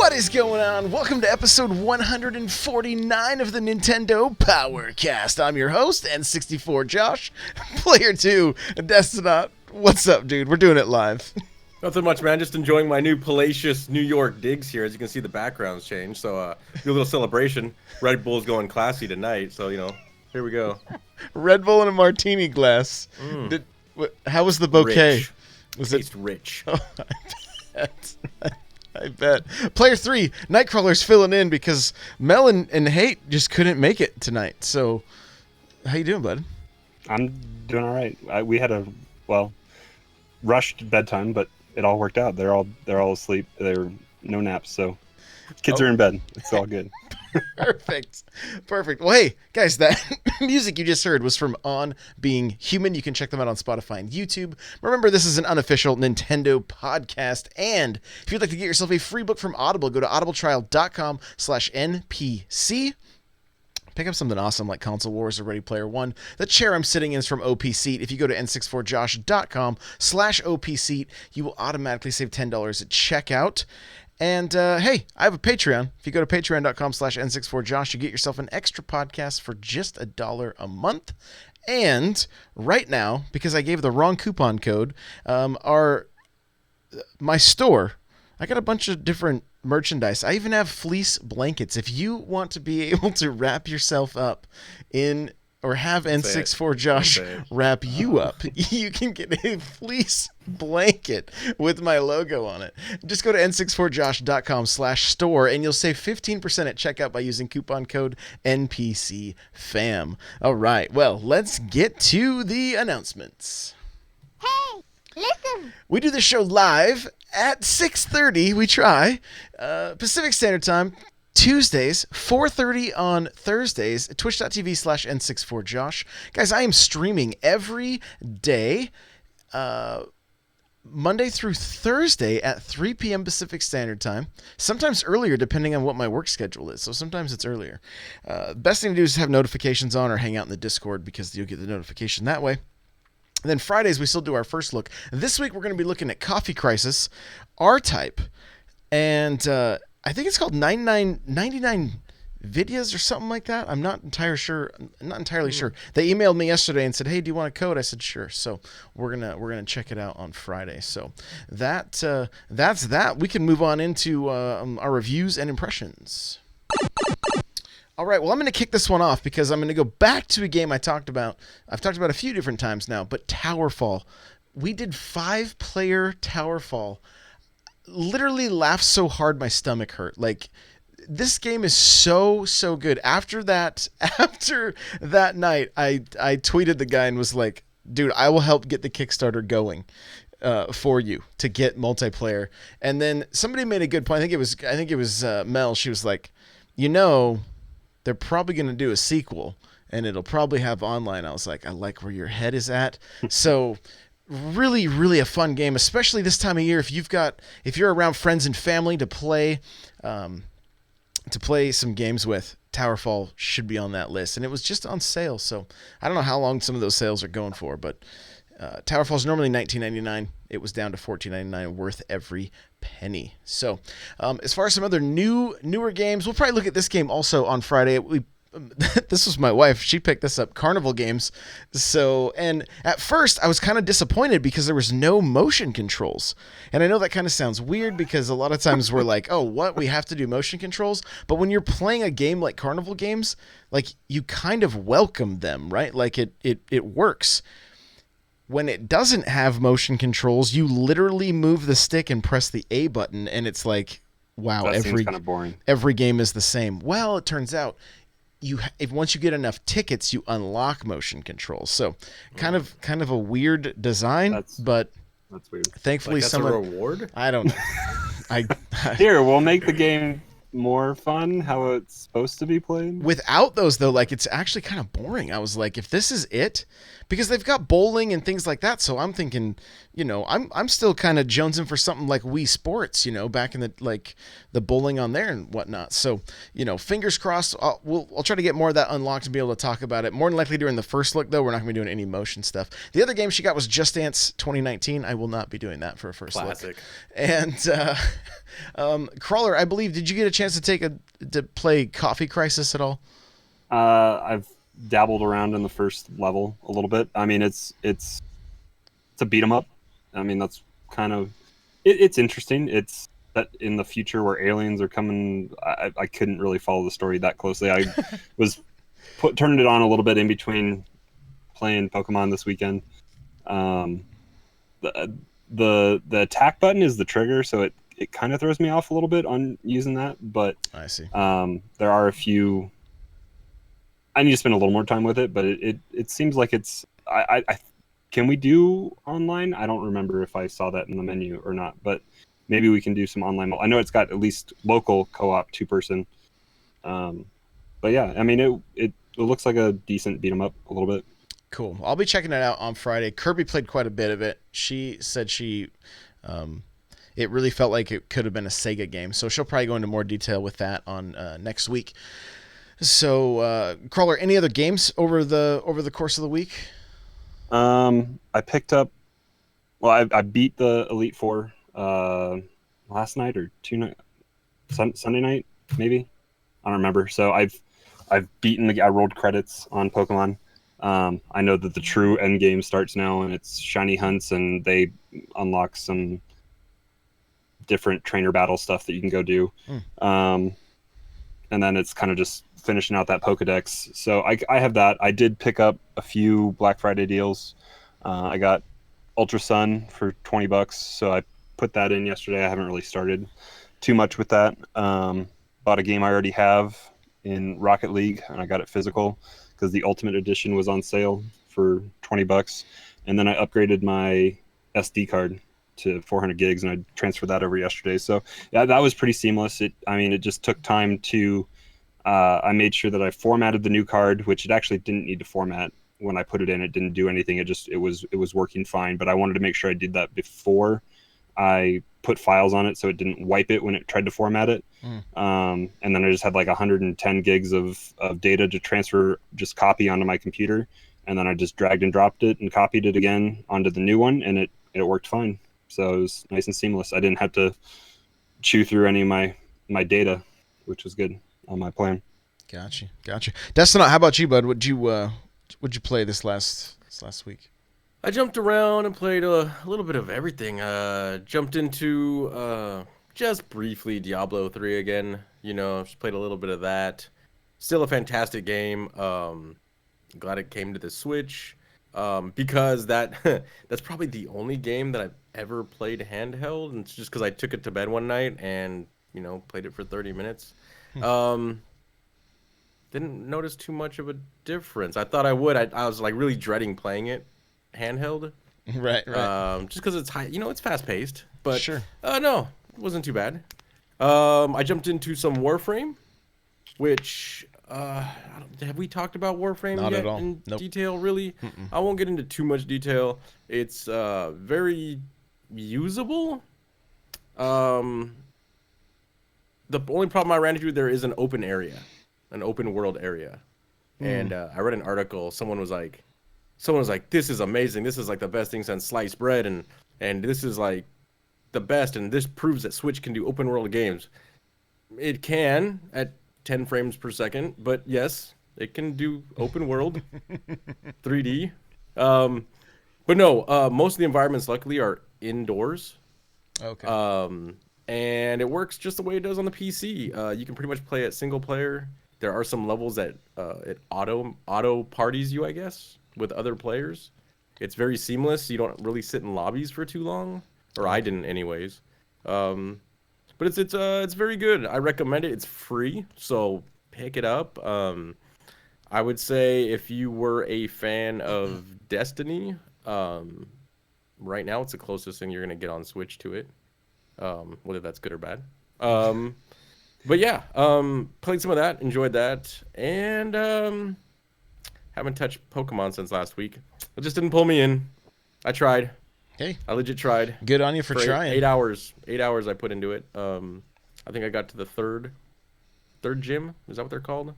What is going on? Welcome to episode 149 of the Nintendo Powercast. I'm your host, N64 Josh, player 2, Destinot. What's up, dude? We're doing it live. Nothing much, man. Just enjoying my new palatial New York digs here. As you can see, the background's changed. So, do a little celebration. Red Bull's going classy tonight. So, here we go. Red Bull in a martini glass. How was the bouquet? Rich. Was Tastes rich. Oh, I bet. Player 3, Nightcrawler's filling in because Mel and Hate just couldn't make it tonight. So, how you doing, bud? I'm doing all right. We had a rushed bedtime, but it all worked out. They're all asleep. There were no naps, so kids are in bed. It's all good. Perfect. Well, hey, guys, that music you just heard was from On Being Human. You can check them out on Spotify and YouTube. Remember, this is an unofficial Nintendo podcast, and if you'd like to get yourself a free book from Audible, go to audibletrial.com/NPC. Pick up something awesome like Console Wars or Ready Player One. The chair I'm sitting in is from OP Seat. If you go to n64josh.com/OP Seat, you will automatically save $10 at checkout. And, hey, I have a Patreon. If you go to patreon.com/N64Josh, you get yourself an extra podcast for just $1 a month. And right now, because I gave the wrong coupon code, my store, I got a bunch of different merchandise. I even have fleece blankets. If you want to be able to wrap yourself up in... or have N64 Josh wrap you up, you can get a fleece blanket with my logo on it. Just go to n64josh.com/store and you'll save 15% at checkout by using coupon code NPCFAM. All right, well, let's get to the announcements. Hey, listen. We do this show live at 6:30. We try. Pacific Standard Time. Tuesdays, 4:30 on Thursdays, twitch.tv/N64Josh. Guys, I am streaming every day, Monday through Thursday at 3 p.m. Pacific Standard Time. Sometimes earlier, depending on what my work schedule is. So sometimes it's earlier. Best thing to do is have notifications on or hang out in the Discord because you'll get the notification that way. And then Fridays, we still do our first look. This week, we're going to be looking at Coffee Crisis, R-Type, and... I think it's called 99 Vidyas or something like that. I'm not entirely sure. They emailed me yesterday and said, "Hey, do you want a code?" I said, "Sure." So we're gonna check it out on Friday. So that's that. We can move on into our reviews and impressions. All right. Well, I'm gonna kick this one off because I'm gonna go back to a game I've talked about a few different times now. But Towerfall. We did 5-player Towerfall. Literally laughed so hard my stomach hurt. Like, this game is so good. After that night, I tweeted the guy and was like, "Dude, I will help get the Kickstarter going for you to get multiplayer." And then somebody made a good point. I think it was Mel. She was like, they're probably going to do a sequel and it'll probably have online. I was like, I like where your head is at. So really, really a fun game, especially this time of year. If you're around friends and family to play some games with, Towerfall should be on that list. And it was just on sale, so I don't know how long some of those sales are going for, but Towerfall is normally $19.99. It was down to $14.99, worth every penny. So as far as some other newer games, we'll probably look at this game also on Friday. This was my wife. She picked this up, Carnival Games. And at first I was kind of disappointed because there was no motion controls. And I know that kind of sounds weird because a lot of times we're like, oh, what? We have to do motion controls? But when you're playing a game like Carnival Games, like, you kind of welcome them, right? Like, it works. When it doesn't have motion controls, you literally move the stick and press the A button, and it's like, wow, that seems kind of boring. Every game is the same. Well, it turns out once you get enough tickets, you unlock motion controls. So kind of a weird design, but that's weird. Thankfully, like that's a reward. I don't know. Here, we'll make the game more fun, how it's supposed to be played. Without those though, like it's actually kind of boring. I was like, if this is it, because they've got bowling and things like that, so I'm thinking, I'm still kind of jonesing for something like Wii Sports, back in the like the bowling on there and whatnot. So fingers crossed. I'll try to get more of that unlocked and be able to talk about it. More than likely during the first look though, we're not gonna be doing any motion stuff. The other game she got was Just Dance 2019. I will not be doing that for a first Classic. look. And Crawler, I believe, did you get a chance to play Coffee Crisis at all? I've dabbled around in the first level a little bit. I mean, it's a beat 'em up. I mean, that's kind of it's interesting. It's that in the future where aliens are coming. I couldn't really follow the story that closely. I was turned it on a little bit in between playing Pokemon this weekend. The the attack button is the trigger, so it kind of throws me off a little bit on using that. But I see. there are a few. I need to spend a little more time with it, but it seems like it's. I can we do online? I don't remember if I saw that in the menu or not, but maybe we can do some online. I know it's got at least local co-op 2-person. But yeah, I mean it looks like a decent beat 'em up a little bit. Cool. I'll be checking it out on Friday. Kirby played quite a bit of it. She said it really felt like it could have been a Sega game, so she'll probably go into more detail with that on next week. So, Crawler, any other games over the course of the week? I picked up. Well, I beat the Elite Four last night or Sunday night, maybe. I don't remember. So I've beaten I rolled credits on Pokemon. I know that the true end game starts now, and it's shiny hunts, and they unlock some different trainer battle stuff that you can go do. And then it's kind of just finishing out that Pokedex. So I have that. I did pick up a few Black Friday deals. I got Ultra Sun for $20, so I put that in yesterday. I haven't really started too much with that. Bought a game I already have in Rocket League, and I got it physical because the Ultimate Edition was on sale for $20. And then I upgraded my SD card to 400 gigs, and I transferred that over yesterday. So yeah, that was pretty seamless. It just took time to. I made sure that I formatted the new card, which it actually didn't need to format when I put it in. It didn't do anything. It was working fine. But I wanted to make sure I did that before I put files on it, so it didn't wipe it when it tried to format it. And then I just had like 110 gigs of data to transfer, just copy onto my computer, and then I just dragged and dropped it and copied it again onto the new one, and it worked fine. So it was nice and seamless. I didn't have to chew through any of my data, which was good on my plan. Gotcha. Destin, how about you, bud? What'd you play this last week? I jumped around and played a little bit of everything. Jumped into just briefly Diablo 3 again. Just played a little bit of that. Still a fantastic game. Glad it came to the Switch. Because that's probably the only game that I've ever played handheld, and it's just because I took it to bed one night and played it for 30 minutes. Didn't notice too much of a difference. I thought I would. I was like really dreading playing it handheld. Right. Just because it's high, it's fast paced. But Sure. No, it wasn't too bad. I jumped into some Warframe, which have we talked about Warframe Not yet at all. in Nope. detail? Really, I won't get into too much detail. It's very usable. The only problem I ran into, there is an open world area, and I read an article. Someone was like, "This is amazing. This is like the best thing since sliced bread, and this is like the best, and this proves that Switch can do open world games." It can at 10 frames per second, but yes, it can do open world 3D. But no, most of the environments luckily are indoors. Okay. And it works just the way it does on the PC. You can pretty much play it single player. There are some levels that it auto parties you, I guess, with other players. It's very seamless. You don't really sit in lobbies for too long, or I didn't, anyways. But it's very good. I recommend it. It's free, so pick it up. I would say if you were a fan of Destiny, right now it's the closest thing you're gonna get on Switch to it. Whether that's good or bad. But yeah, played some of that, enjoyed that, and haven't touched Pokemon since last week. It just didn't pull me in. I tried. Hey, I legit tried. good on you for For trying. 8 hours. 8 hours I put into it. I think I got to the third gym. Is that what they're called?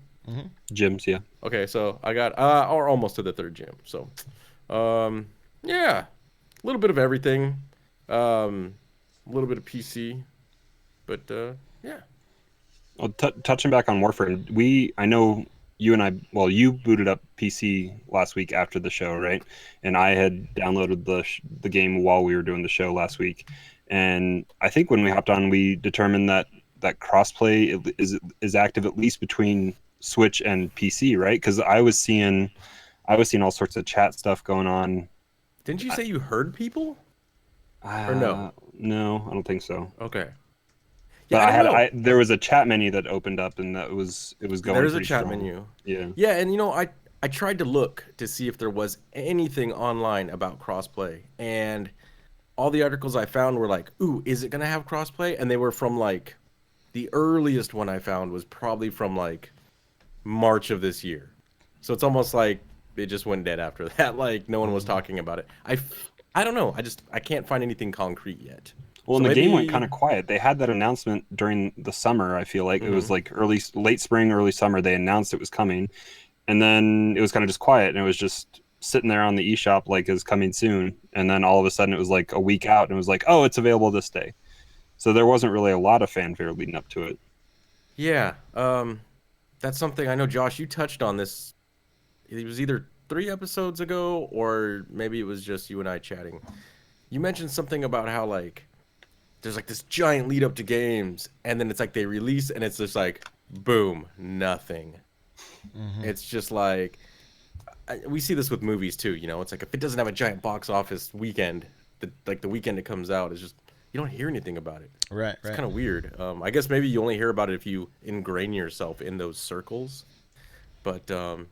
Gyms, yeah. Okay, so I got or almost to the third gym. So, yeah, a little bit of everything. A little bit of PC, but yeah. Well, touching back on Warframe, I know you and I, well, you booted up PC last week after the show, right? And I had downloaded the game while we were doing the show last week. And I think when we hopped on, we determined that crossplay is active at least between Switch and PC, right? Because I was seeing all sorts of chat stuff going on. Didn't you say you heard people? Or no? No, I don't think so. Okay. But Yeah, I don't know. there was a chat menu that opened up, and it was going There's a pretty chat strong. menu. Yeah. Yeah, and I tried to look to see if there was anything online about crossplay, and all the articles I found were like, "Ooh, is it gonna have crossplay?" And they were from like the earliest one I found was probably from like March of this year. So it's almost like it just went dead after that. Like no one was talking about it. I don't know. I can't find anything concrete yet. Well, So and the game went maybe kind of quiet. They had that announcement during the summer. I feel like it was Mhm. like late spring, early summer. They announced it was coming, and then it was kind of just quiet, and it was just sitting there on the eShop like is coming soon. And then all of a sudden, it was like a week out, and it was like, oh, it's available this day. So there wasn't really a lot of fanfare leading up to it. Yeah, that's something I know, Josh. You touched on this. It was either 3 episodes ago, or maybe it was just you and I chatting. You mentioned something about how like there's like this giant lead up to games, and then it's like they release, and it's just like boom, nothing. It's just like we see this with movies too. It's like if it doesn't have a giant box office weekend, the weekend it comes out, it's just you don't hear anything about it. Right, It's right. kind of weird. I guess maybe you only hear about it if you ingrain yourself in those circles. But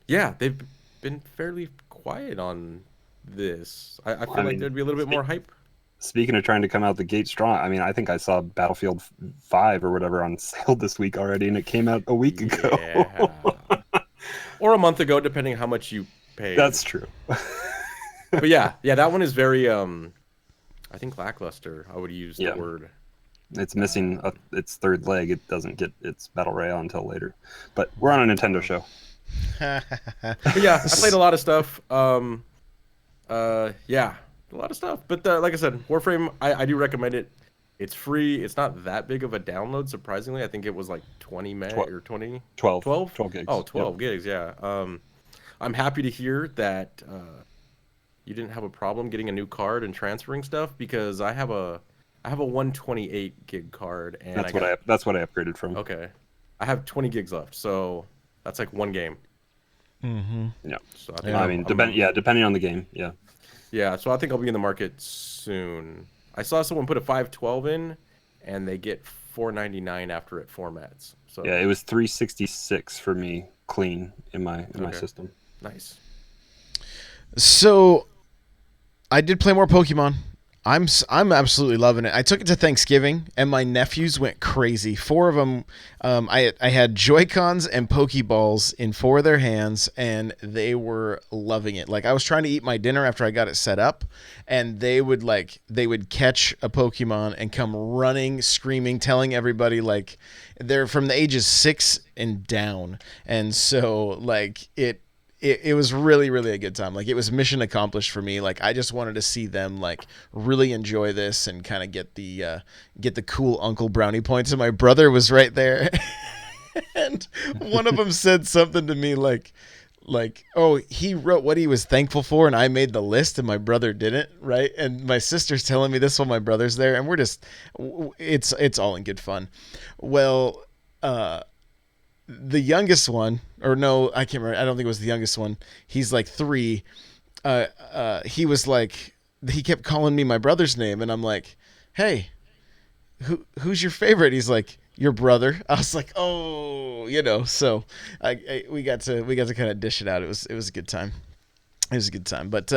yeah, they've been fairly quiet on this. I I feel like mean, there'd be a little bit more hype. speaking of trying to come out the gate strong, I mean, I think I saw Battlefield 5 or whatever on sale this week already, and it came out a week ago. Yeah. Or a month ago, depending how much you paid. That's true. But yeah, that one is very I think lackluster. I would use the Yeah. word. It's missing its third leg. It doesn't get its battle royale until later. But we're on a Nintendo show. But yeah, I played a lot of stuff. Yeah, a lot of stuff. But like I said, Warframe, I do recommend it. It's free. It's not that big of a download, surprisingly. I think it was like 20 meg or 20. 12. 12? 12 gigs. Oh, Yep. 12 gigs, yeah. I'm happy to hear that you didn't have a problem getting a new card and transferring stuff because I have a 128 gig card and That's what I upgraded from. okay. I have 20 gigs left, so that's like one game. Yeah. So I think I mean, depending on the game. Yeah. yeah, so I think I'll be in the market soon. I saw someone put a 512 in, and they get 499 after it formats. So Yeah, it was 366 for me clean in my Okay. system. nice. So I did play more Pokemon. I'm absolutely loving it. I took it to Thanksgiving, and my nephews went crazy. 4 of them, I had Joy-Cons and Pokeballs in 4 of their hands, and they were loving it. Like I was trying to eat my dinner after I got it set up, and they would catch a Pokemon and come running, screaming, telling everybody like they're from the ages 6 and down, and so like it was really, really a good time. Like it was mission accomplished for me. Like I just wanted to see them like really enjoy this and kind of get the cool Uncle Brownie points. And my brother was right there, and one of them said something to me like, oh, he wrote what he was thankful for, and I made the list, and my brother didn't, right? And my sister's telling me this while my brother's there, and we're just, it's all in good fun. Well, the youngest one, or no, I can't remember. I don't think it was the youngest one. He's like 3. He was like, he kept calling me my brother's name, and I'm like, hey, who's your favorite? He's like, your brother. I was like, oh, So we got to kind of dish it out. It was a good time. It was a good time. But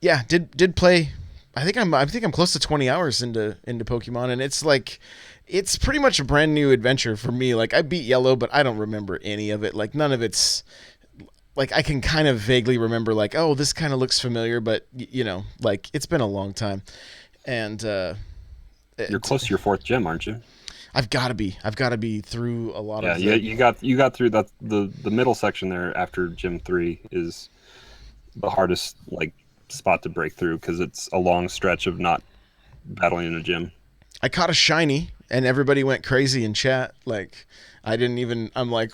yeah, did play. I think I'm close to 20 hours into Pokemon, and it's like it's pretty much a brand new adventure for me. Like, I beat Yellow, but I don't remember any of it. Like, none of it's like I can kind of vaguely remember, like, oh, this kind of looks familiar, but like it's been a long time, and You're close to your 4th gym, aren't you? I've got to be. I've got to be through a lot Yeah, of. you got through that. The middle section there after gym 3 is the hardest like spot to break through because it's a long stretch of not battling in a gym. I caught a shiny, and everybody went crazy in chat. Like, I didn't even. I'm like,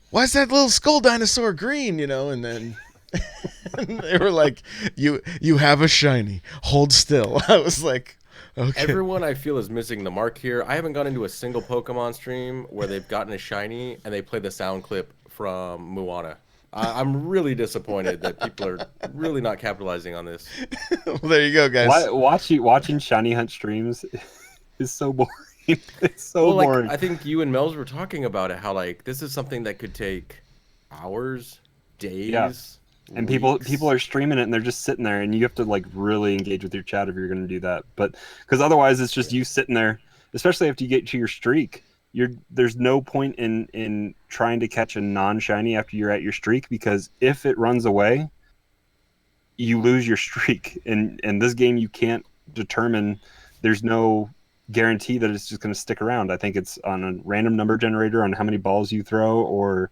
why is that little skull dinosaur green? And then and they were like, you have a shiny. Hold still. I was like, okay. Everyone I feel is missing the mark here. I haven't gone into a single Pokemon stream where they've gotten a shiny and they play the sound clip from Moana. I'm really disappointed that people are really not capitalizing on this. Well, there you go, guys. Watching shiny hunt streams is so boring. It's so Well, like, boring. I think you and Mel's were talking about it, how like this is something that could take hours, days. Yeah. And weeks. people are streaming it and they're just sitting there, and you have to like really engage with your chat if you're going to do that. But because otherwise it's just you sitting there, especially after you get to your streak. There's no point in trying to catch a non-shiny after you're at your streak, because if it runs away, you lose your streak. And this game you can't determine. There's no guarantee that it's just going to stick around. I think it's on a random number generator on how many balls you throw, or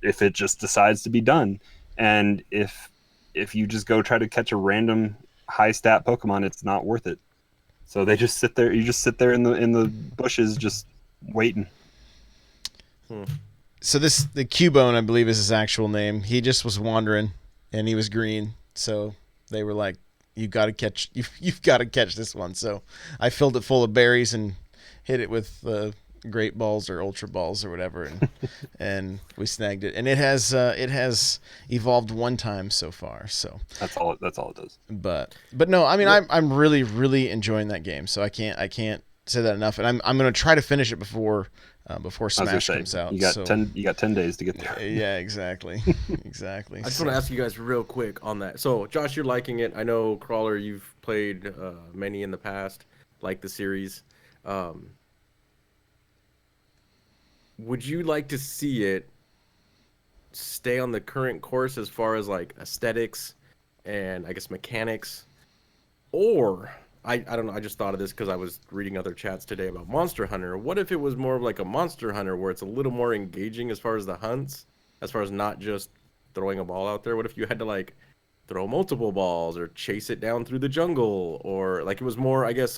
if it just decides to be done. And if you just go try to catch a random high stat Pokemon, it's not worth it. So they just sit there. You just sit there in the bushes, just waiting. So the Cubone, I believe, is his actual name. He just was wandering, and he was green. So they were like, "You've got to catch this one." So I filled it full of berries and hit it with Great Balls or Ultra Balls or whatever, and and we snagged it. And it has evolved one time so far. So That's all it does. but no, I mean, I'm really really enjoying that game. So I can't say that enough. And I'm gonna try to finish it before Smash comes out. You got so. 10 days to get there. Yeah, exactly. Exactly. I just want to ask you guys real quick on that. So, Josh, you're liking it. I know, Crawler, you've played many in the past, like the series. Would you like to see it stay on the current course as far as like aesthetics and I guess mechanics? Or, I don't know, I just thought of this because I was reading other chats today about Monster Hunter. What if it was more of like a Monster Hunter where it's a little more engaging as far as the hunts, as far as not just throwing a ball out there? What if you had to like throw multiple balls or chase it down through the jungle, or like it was more, I guess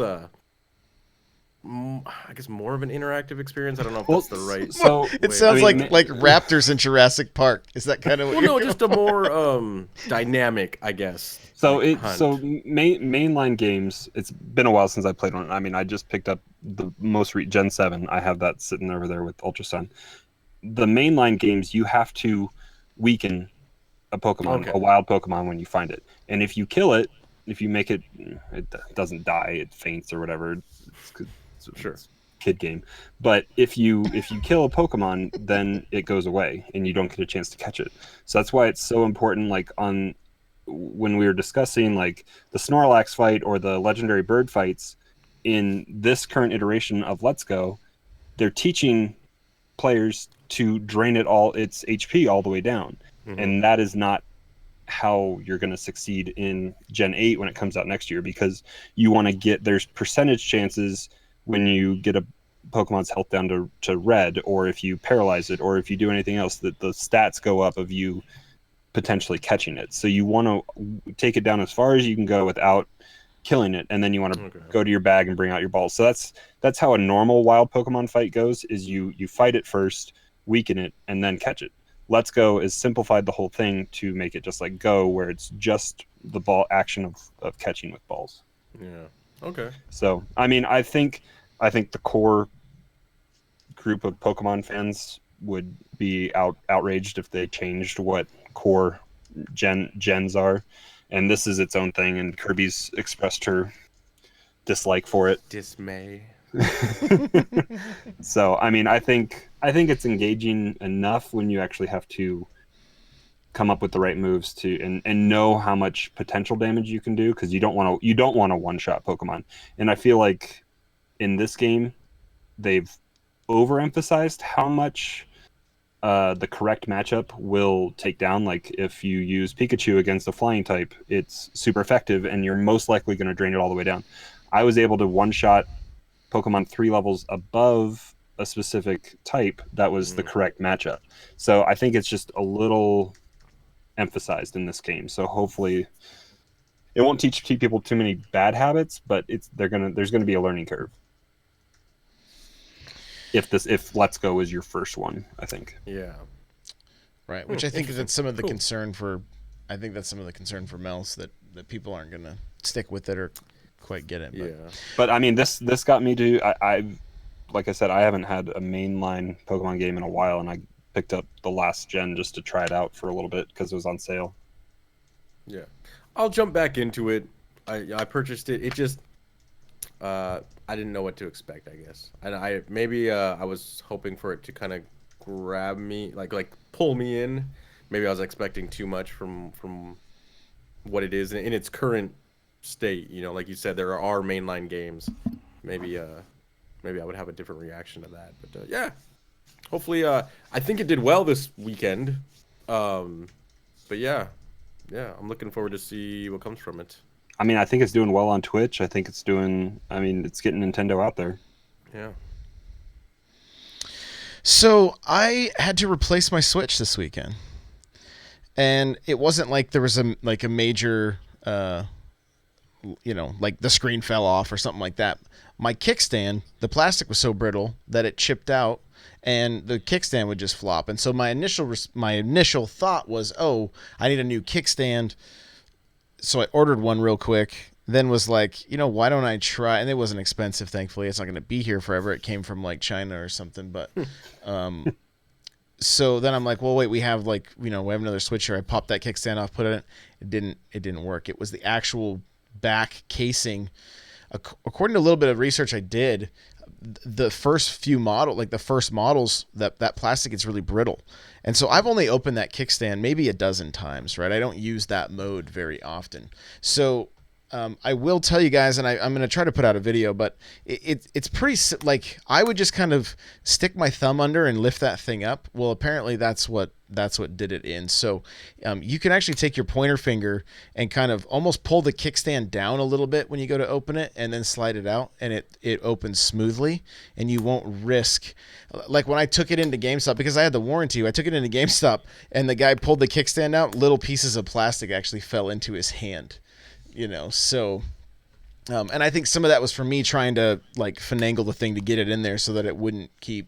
more of an interactive experience? I don't know if that's the right. So It sounds like raptors in Jurassic Park. Is that kind of what Well, you're no, just a more dynamic, I guess. Mainline games. It's been a while since I played one. I mean, I just picked up the most Gen 7. I have that sitting over there with Ultra Sun. The mainline games, you have to weaken a Pokemon, a wild Pokemon, when you find it, and if you kill it, if you make it, it doesn't die, it faints or whatever. Sure. Kid game. But if you kill a Pokemon, then it goes away and you don't get a chance to catch it. So that's why it's so important, like when we were discussing like the Snorlax fight or the legendary bird fights in this current iteration of Let's Go, they're teaching players to drain its HP all the way down. Mm-hmm. And that is not how you're going to succeed in Gen 8 when it comes out next year, because you want to there's percentage chances when you get a Pokemon's health down to red, or if you paralyze it, or if you do anything else, that the stats go up of you potentially catching it. So you want to take it down as far as you can go without killing it, and then you want to go to your bag and bring out your balls. So that's how a normal wild Pokemon fight goes, is you fight it first, weaken it, and then catch it. Let's Go is simplified the whole thing to make it just like Go, where it's just the ball action of catching with balls. Yeah. Okay. So, I mean, I think the core group of Pokemon fans would be outraged if they changed what core gens are, and this is its own thing, and Kirby's expressed her dislike for it. Dismay. So, I mean, I think it's engaging enough when you actually have to come up with the right moves and know how much potential damage you can do, because you don't want to one-shot Pokemon. And I feel like in this game, they've overemphasized how much the correct matchup will take down. Like if you use Pikachu against a flying type, it's super effective and you're most likely going to drain it all the way down. I was able to one-shot Pokemon 3 levels above a specific type that was the correct matchup. So I think it's just a little emphasized in this game. So hopefully it won't teach people too many bad habits, but there's gonna be a learning curve. If Let's Go is your first one, I think. Yeah. Right, which I think that's some of the concern for. I think that's some of the concern for Mels that people aren't gonna stick with it or quite get it. But. Yeah. But I mean, this got me to. I've like I said, I haven't had a mainline Pokemon game in a while, and I picked up the last gen just to try it out for a little bit because it was on sale. Yeah. I'll jump back into it. I purchased it. It just I didn't know what to expect, I guess. And I was hoping for it to kind of grab me, like pull me in. Maybe I was expecting too much from what it is in its current state. You know, like you said, there are mainline games. Maybe I would have a different reaction to that. But yeah, hopefully, I think it did well this weekend. But yeah, I'm looking forward to see what comes from it. I mean, I think it's doing well on Twitch. I think it's getting Nintendo out there. Yeah. So I had to replace my Switch this weekend, and it wasn't like there was a major, like the screen fell off or something like that. My kickstand, the plastic was so brittle that it chipped out, and the kickstand would just flop. And so my initial thought was, oh, I need a new kickstand. So I ordered one real quick, then was like, why don't I try? And it wasn't expensive, thankfully. It's not going to be here forever. It came from like China or something. But so then I'm like, well, wait, we have we have another Switch here. I popped that kickstand off, put it in. It didn't work. It was the actual back casing. According to a little bit of research I did, the first models, that plastic is really brittle. And so I've only opened that kickstand maybe a dozen times, right? I don't use that mode very often. So I will tell you guys, and I'm going to try to put out a video, but it's pretty, I would just kind of stick my thumb under and lift that thing up. Well, apparently that's what did it in. So you can actually take your pointer finger and kind of almost pull the kickstand down a little bit when you go to open it, and then slide it out, and it opens smoothly, and you won't risk. Like when I took it into GameStop, because I had the warranty, I took it into GameStop, and the guy pulled the kickstand out, little pieces of plastic actually fell into his hand. So, and I think some of that was for me trying to finagle the thing to get it in there so that it wouldn't keep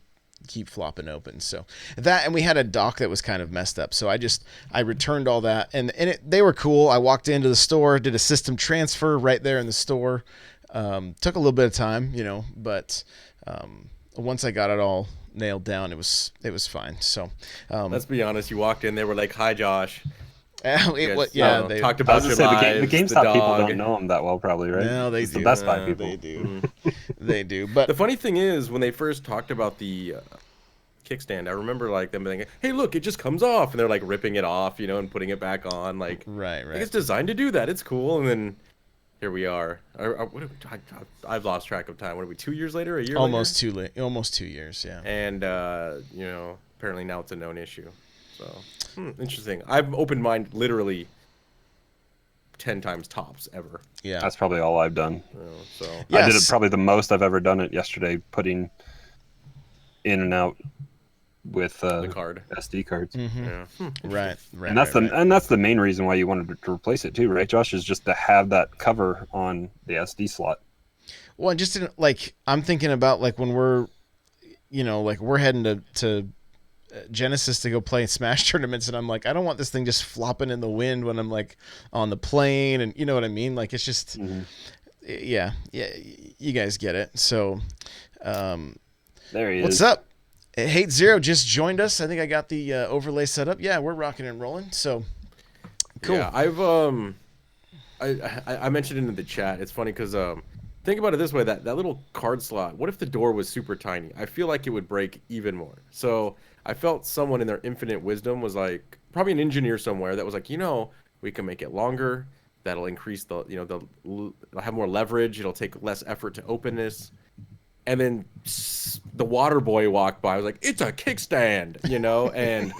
flopping open. So that, and we had a dock that was kind of messed up. So I returned all that, and they were cool. I walked into the store, did a system transfer right there in the store. Took a little bit of time, but once I got it all nailed down, it was fine. So let's be honest. You walked in, they were like, "Hi, Josh." They talked about your lives, the GameStop people don't know them that well, probably, right? No, they do. The Best Buy people. They do. They do. But the funny thing is, when they first talked about the kickstand, I remember them being, "Hey, look, it just comes off," and they're ripping it off, and putting it back on. Right. It's designed to do that. It's cool, and then here we are. I've lost track of time. What are we? 2 years later? A year? Almost 2 years. Yeah. And apparently now it's a known issue. So interesting. I've opened mine literally 10 times tops ever. Yeah, that's probably all I've done. So yes. I did it probably the most I've ever done it yesterday, putting in and out with the card SD cards. Mm-hmm. Yeah. Right. And that's the main reason why you wanted to replace it too, right, Josh? Is just to have that cover on the SD slot. Well, just I'm thinking about when we're, we're heading to Genesis to go play Smash tournaments, and I'm like, I don't want this thing just flopping in the wind when I'm on the plane, and you know what I mean? It's just, yeah, you guys get it. So, there he is. What's up? Hate Zero just joined us. I think I got the overlay set up. Yeah, we're rocking and rolling. So, cool. Yeah, I mentioned it in the chat. It's funny because think about it this way: that little card slot. What if the door was super tiny? I feel like it would break even more. So I felt someone in their infinite wisdom was probably an engineer somewhere that was we can make it longer. That'll increase they'll have more leverage. It'll take less effort to open this. and then the water boy walked by. I was like, it's a kickstand, and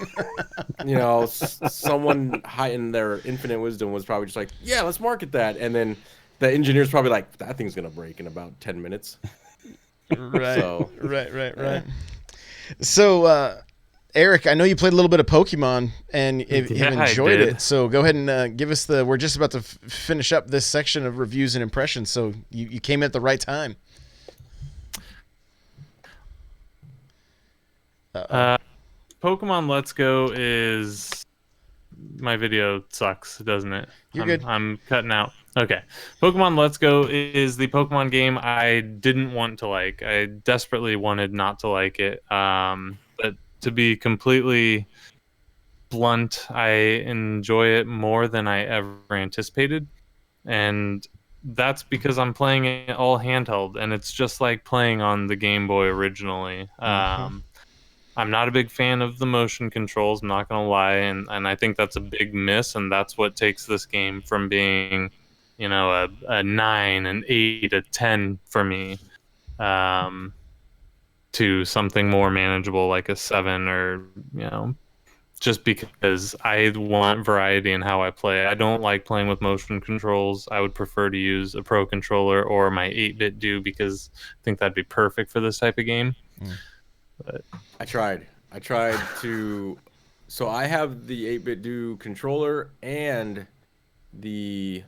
someone high in their infinite wisdom was probably just like, yeah, let's market that, and then the engineer's probably like, that thing's gonna break in about 10 minutes. Right. So, Right. So, Eric, I know you played a little bit of Pokemon and you've enjoyed did. it. So go ahead and give us we're just about to finish up this section of reviews and impressions. So you came at the right time. Pokemon Let's Go is my video sucks, doesn't it? You're good. I'm cutting out. Okay. Pokemon Let's Go is the Pokemon game I didn't want to like. I desperately wanted not to like it. But to be completely blunt, I enjoy it more than I ever anticipated. And that's because I'm playing it all handheld, and it's just like playing on the Game Boy originally. I'm not a big fan of the motion controls, I'm not going to lie, and I think that's a big miss, and that's what takes this game from being, a 9, an 8, a 10 for me, to something more manageable like a 7 or, just because I want variety in how I play. I don't like playing with motion controls. I would prefer to use a Pro Controller or my 8-bit do because I think that'd be perfect for this type of game. But I tried to. So I have the 8-bit do controller and the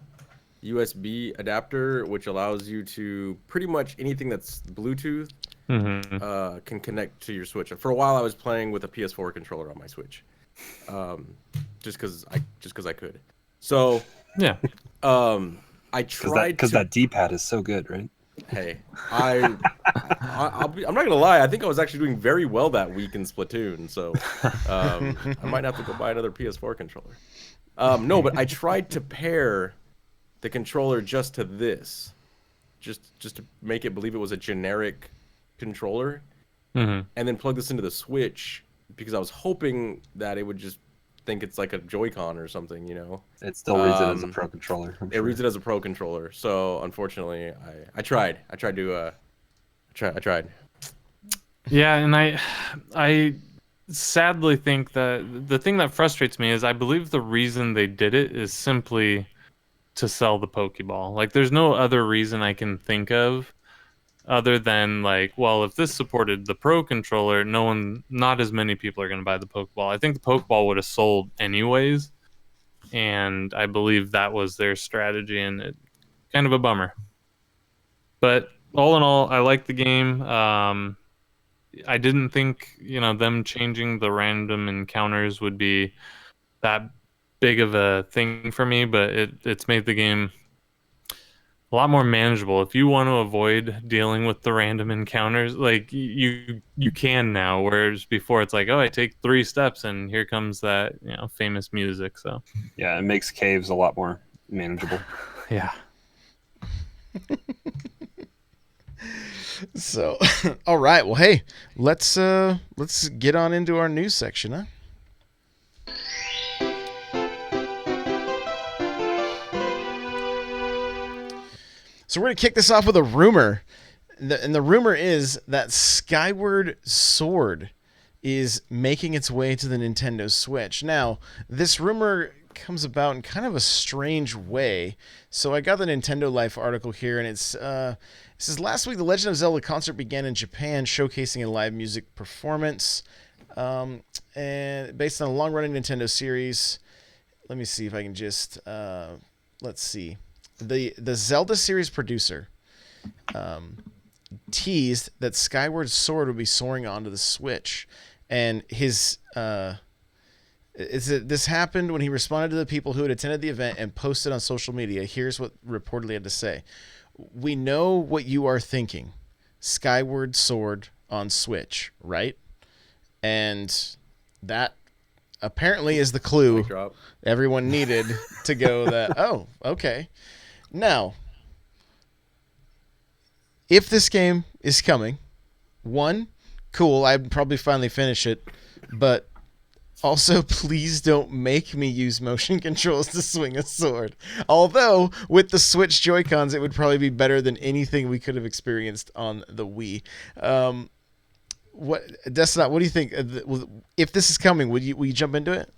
USB adapter, which allows you to pretty much anything that's Bluetooth can connect to your Switch. And for a while, I was playing with a PS4 controller on my Switch, just because I could. So yeah, I tried because that D-pad is so good, right? Hey, I'm not gonna lie. I think I was actually doing very well that week in Splatoon, so I might have to go buy another PS4 controller. No, but I tried to pair the controller just to this, just to make it believe it was a generic controller, and then plug this into the Switch because I was hoping that it would just think it's like a Joy-Con or something, It still reads it as a Pro Controller. It reads it as a Pro Controller. So unfortunately, I tried. I tried. Yeah, and I sadly think that the thing that frustrates me is I believe the reason they did it is simply to sell the Pokeball. Like, there's no other reason I can think of other than like, well, if this supported the Pro Controller, not as many people are going to buy the Pokeball. I think the Pokeball would have sold anyways, and I believe that was their strategy, and it kind of a bummer. But all in all, I like the game. I didn't think, them changing the random encounters would be that big of a thing for me, but it's made the game a lot more manageable. If you want to avoid dealing with the random encounters, like you can now, whereas before it's like, oh, I take 3 steps and here comes that, famous music. So yeah, it makes caves a lot more manageable. yeah. So, all right. Well, hey, let's get on into our news section, huh? So we're going to kick this off with a rumor. And the rumor is that Skyward Sword is making its way to the Nintendo Switch. Now, this rumor comes about in kind of a strange way. So I got the Nintendo Life article here, and it says, last week, the Legend of Zelda concert began in Japan, showcasing a live music performance. And based on a long-running Nintendo series, let me see if I can just, let's see. The Zelda series producer teased that Skyward Sword would be soaring onto the Switch, and this happened when he responded to the people who had attended the event and posted on social media. Here's what reportedly had to say: "We know what you are thinking. Skyward Sword on Switch, right?" And that apparently is the clue everyone needed to go that, oh, okay. Now, if this game is coming, one, cool, I'd probably finally finish it, but Also, please don't make me use motion controls to swing a sword. Although, with the Switch Joy-Cons, it would probably be better than anything we could have experienced on the Wii. Destinat, what do you think? If this is coming, will you jump into it?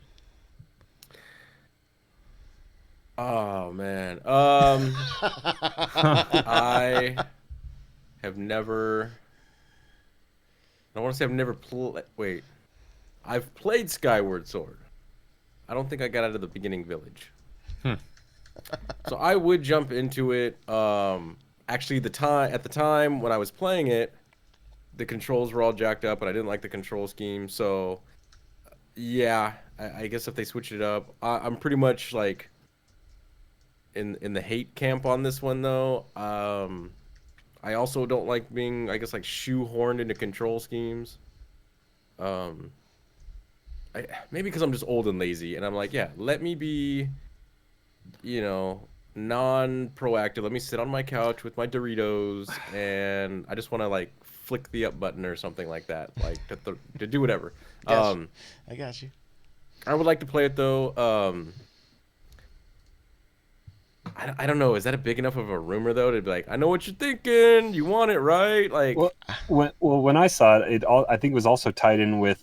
Oh man. I have never. I don't want to say I've never played. Wait, I've played Skyward Sword. I don't think I got out of the beginning village. So I would jump into it. Actually, at the time when I was playing it, the controls were all jacked up, and I didn't like the control scheme. So, yeah, I guess if they switch it up, I'm pretty much like in the hate camp on this one though. I also don't like being, I guess, like shoehorned into control schemes. Maybe because I'm just old and lazy, and I'm like, yeah, let me be, non-proactive. Let me sit on my couch with my Doritos, and I just want to like flick the up button or something like that, like to do whatever. I got you. I would like to play it though. I don't know. Is that a big enough of a rumor though to be like, I know what you're thinking. You want it, right? Like, when I saw it, I think it was also tied in with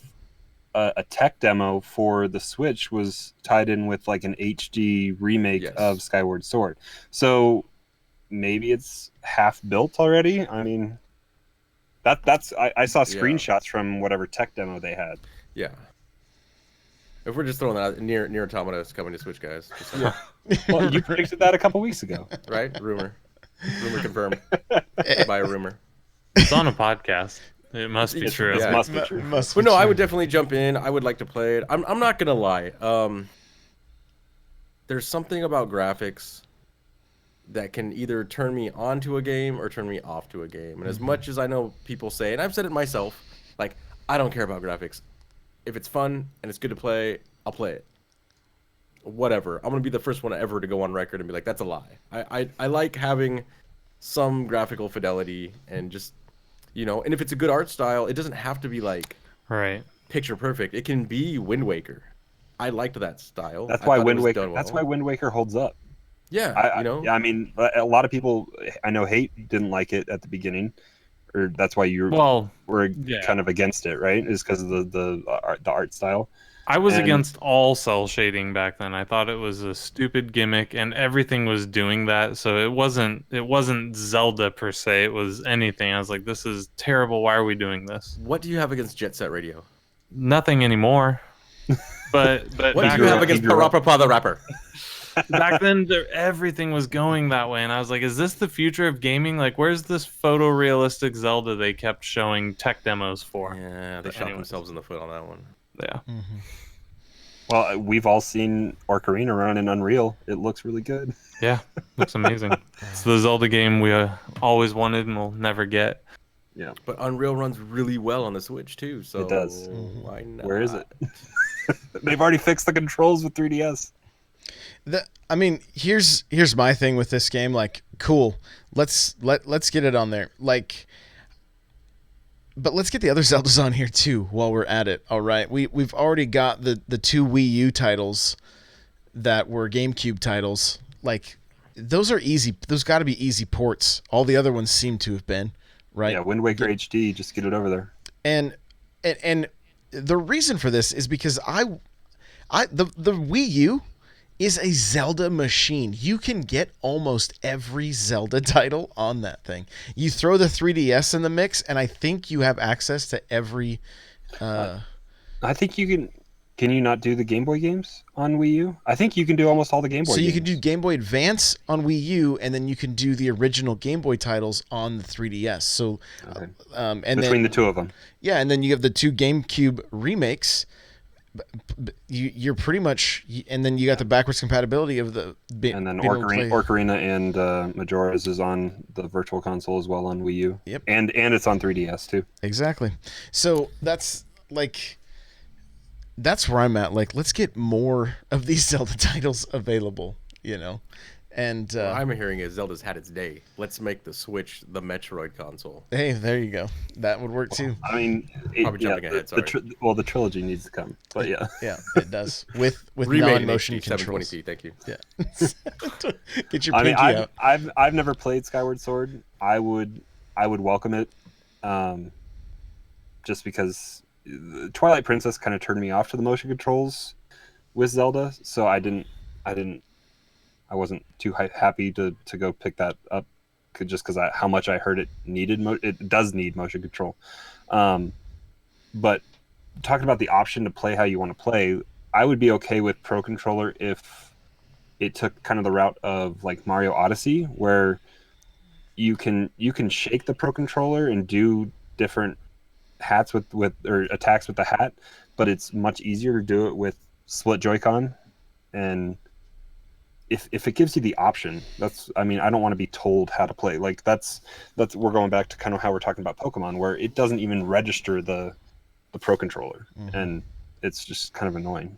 a tech demo for the Switch was tied in with like an HD remake of Skyward Sword. So maybe it's half built already. I mean, I saw screenshots from whatever tech demo they had. Yeah. If we're just throwing that out, near Automata is coming to Switch, guys. Well, you predicted that a couple weeks ago, right? Rumor confirmed by a rumor. It's on a podcast. It must be true. Yeah. It must be true. But no, I would definitely jump in. I would like to play it. I'm not gonna lie. There's something about graphics that can either turn me onto a game or turn me off to a game. And as much as I know people say, and I've said it myself, like, I don't care about graphics. If it's fun and it's good to play, I'll play it. Whatever. I'm gonna be the first one ever to go on record and be like, that's a lie. I like having some graphical fidelity and just, and if it's a good art style, it doesn't have to be like picture perfect. It can be Wind Waker. I liked that style. That's why Wind Waker. That's why Wind Waker holds up. Yeah, I mean, a lot of people I know didn't like it at the beginning, or that's why you were kind of against it, right? Is because of the art style. I was against all cell shading back then. I thought it was a stupid gimmick, and everything was doing that. So it wasn't Zelda per se. It was anything. I was like, this is terrible. Why are we doing this? What do you have against Jet Set Radio? Nothing anymore. But what do you have against Parappa the Rapper? Back then, everything was going that way, and I was like, is this the future of gaming? Like, where's this photorealistic Zelda they kept showing tech demos for? Yeah, they shot themselves in the foot on that one. Yeah. Mm-hmm. Well, we've all seen Ocarina run in Unreal. It looks really good. Yeah, looks amazing. It's the Zelda game we always wanted and will never get. Yeah, but Unreal runs really well on the Switch too. So it does. Why not? Where is it? They've already fixed the controls with 3DS. I mean, here's my thing with this game. Like, cool, let's get it on there. Like, but let's get the other Zeldas on here too while we're at it. All right, we've already got the two Wii U titles that were GameCube titles. Like, those are easy. Those got to be easy ports. All the other ones seem to have been, right? Yeah, Wind Waker HD. Just get it over there. And the reason for this is because the Wii U is a Zelda machine. You can get almost every Zelda title on that thing. You throw the 3DS in the mix, and I think you have access to every... I think you can... Can you not do the Game Boy games on Wii U? I think you can do almost all the Game Boy games. So you can do Game Boy Advance on Wii U, and then you can do the original Game Boy titles on the 3DS. So, okay. And between the two of them. Yeah, and then you have the two GameCube remakes. You're pretty much, and then you got the backwards compatibility of the. And then Ocarina and Majora's is on the Virtual Console as well on Wii U. Yep. And it's on 3DS too. Exactly. So that's where I'm at. Like, let's get more of these Zelda titles available. And What I'm hearing is Zelda's had its day. Let's make the Switch the Metroid console. hey, there you go. That would work too. I mean, Probably jumping ahead, sorry. The trilogy needs to come, but yeah. Yeah, it does with Remade in non-motion HD, controls. 720p. Thank you. Yeah. Get your I mean, pinky out. I've never played Skyward Sword. I would welcome it, just because Twilight Princess kind of turned me off to the motion controls with Zelda, so I wasn't too happy to go pick that up, just because how much I heard it needed. It does need motion control, but talking about the option to play how you want to play, I would be okay with Pro Controller if it took kind of the route of like Mario Odyssey, where you can shake the Pro Controller and do different hats with or attacks with the hat, but it's much easier to do it with split Joy-Con. And if it gives you the option, I don't want to be told how to play. Like that's we're going back to kind of how we're talking about Pokemon, where it doesn't even register the Pro Controller, and it's just kind of annoying.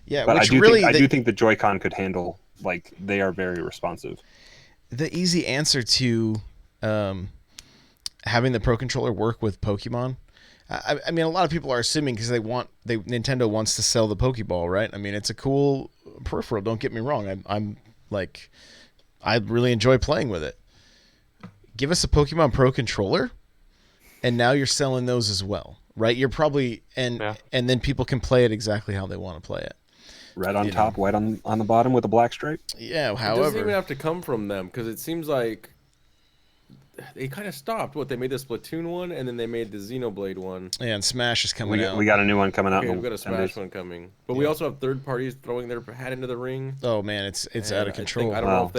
Yeah, But which I do think the Joy-Con could handle, like, they are very responsive. The easy answer to having the Pro Controller work with Pokemon. I mean, a lot of people are assuming because Nintendo wants to sell the Pokeball, right? I mean, it's a cool peripheral. Don't get me wrong. I really enjoy playing with it. Give us a Pokemon Pro Controller, and now you're selling those as well, right? You're probably and then people can play it exactly how they want to play it. Red on top, white on the bottom with a black stripe. Yeah. It However, doesn't even have to come from them, because it seems like they kind of stopped. They made the Splatoon one, and then they made the Xenoblade one. yeah, and Smash is coming out. We got a new one coming out. Okay, we've got a Smash one coming, but we also have third parties throwing their hat into the ring. Oh man, it's out of control. I don't know if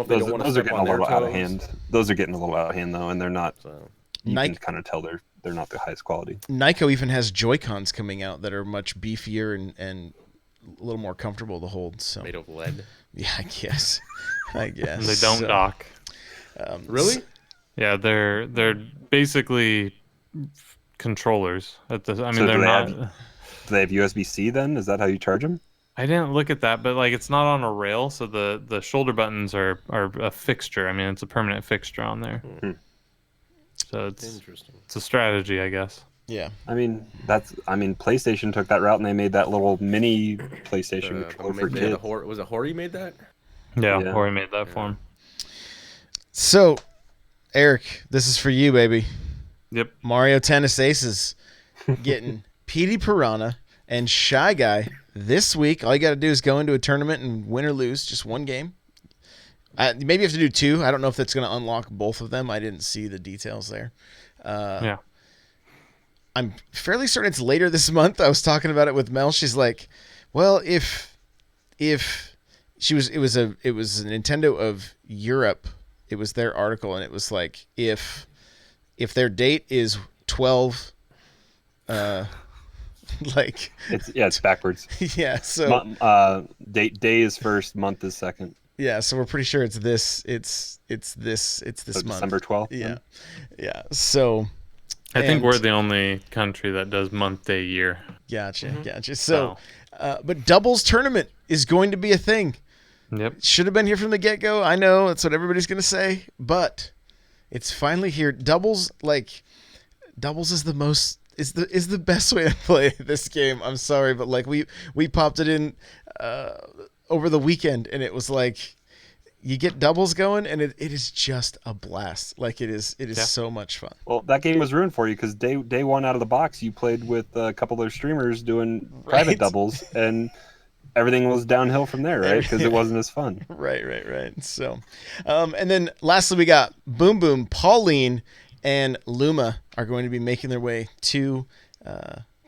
they don't want to step on their toes. Out of hand. Those are getting a little out of hand though, and they're not. So. You can kind of tell they're not the highest quality. Nyko even has Joy-Cons coming out that are much beefier and a little more comfortable to hold. So made of lead. Yeah, I guess. They don't dock. Really? Yeah, they're basically controllers. They're not. Do they have USB-C then? Is that how you charge them? I didn't look at that, but like it's not on a rail, so the shoulder buttons are a fixture. I mean, it's a permanent fixture on there. So it's interesting. It's a strategy, I guess. Yeah. I mean, PlayStation took that route and they made that little mini PlayStation controller for kids. Was it Hori made that? Yeah, Hori made that for him. So, Eric, this is for you, baby. Yep. Mario Tennis Aces getting Petey Piranha and Shy Guy this week. All you got to do is go into a tournament and win or lose, just one game. Maybe you have to do two. I don't know if that's going to unlock both of them. I didn't see the details there. Yeah. I'm fairly certain it's later this month. I was talking about it with Mel. She's like, "Well, if it was a Nintendo of Europe. It was their article, and it was like if their date is 12, like it's backwards. Yeah. So day is first, month is second. Yeah, so we're pretty sure it's this month. December 12th. Yeah. Yeah. So I think we're the only country that does month, day, year. Gotcha. So but doubles tournament is going to be a thing. Yep. Should have been here from the get-go. I know that's what everybody's going to say, but it's finally here. Doubles is the best way to play this game. I'm sorry, but like we popped it in over the weekend, and it was like you get doubles going, and it is just a blast. Like it is so much fun. Well, that game was ruined for you because day one out of the box, you played with a couple of streamers doing private doubles, and everything was downhill from there, right? Because it wasn't as fun. Right. So, and then lastly, we got Boom Boom, Pauline, and Luma are going to be making their way to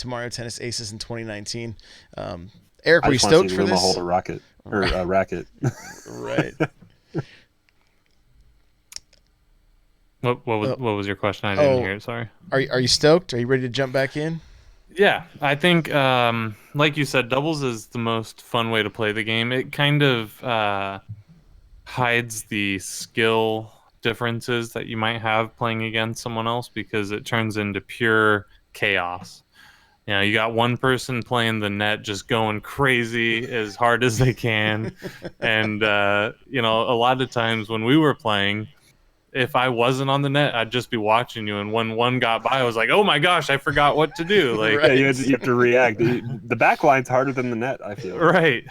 Mario Tennis Aces in 2019. Eric, were you stoked for Luma this? Hold a rocket or a racket. Right. What was your question? I didn't hear it. Sorry. Are you stoked? Are you ready to jump back in? Yeah, I think, like you said, doubles is the most fun way to play the game. It kind of hides the skill differences that you might have playing against someone else because it turns into pure chaos. You know, you got one person playing the net just going crazy as hard as they can. And, you know, a lot of times when we were playing, if I wasn't on the net, I'd just be watching you. And when one got by, I was like, oh my gosh, I forgot what to do. Like, Yeah, you have to react. The back line's harder than the net, I feel. right.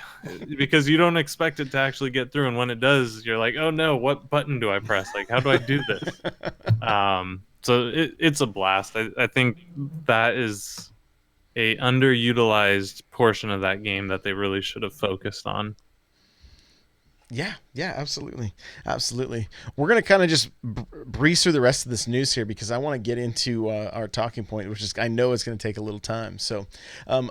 Because you don't expect it to actually get through. And when it does, you're like, oh no, what button do I press? Like, how do I do this? So it's a blast. I think that is a underutilized portion of that game that they really should have focused on. Yeah, absolutely. We're going to kind of just breeze through the rest of this news here because I want to get into our talking point, which is I know it's going to take a little time. So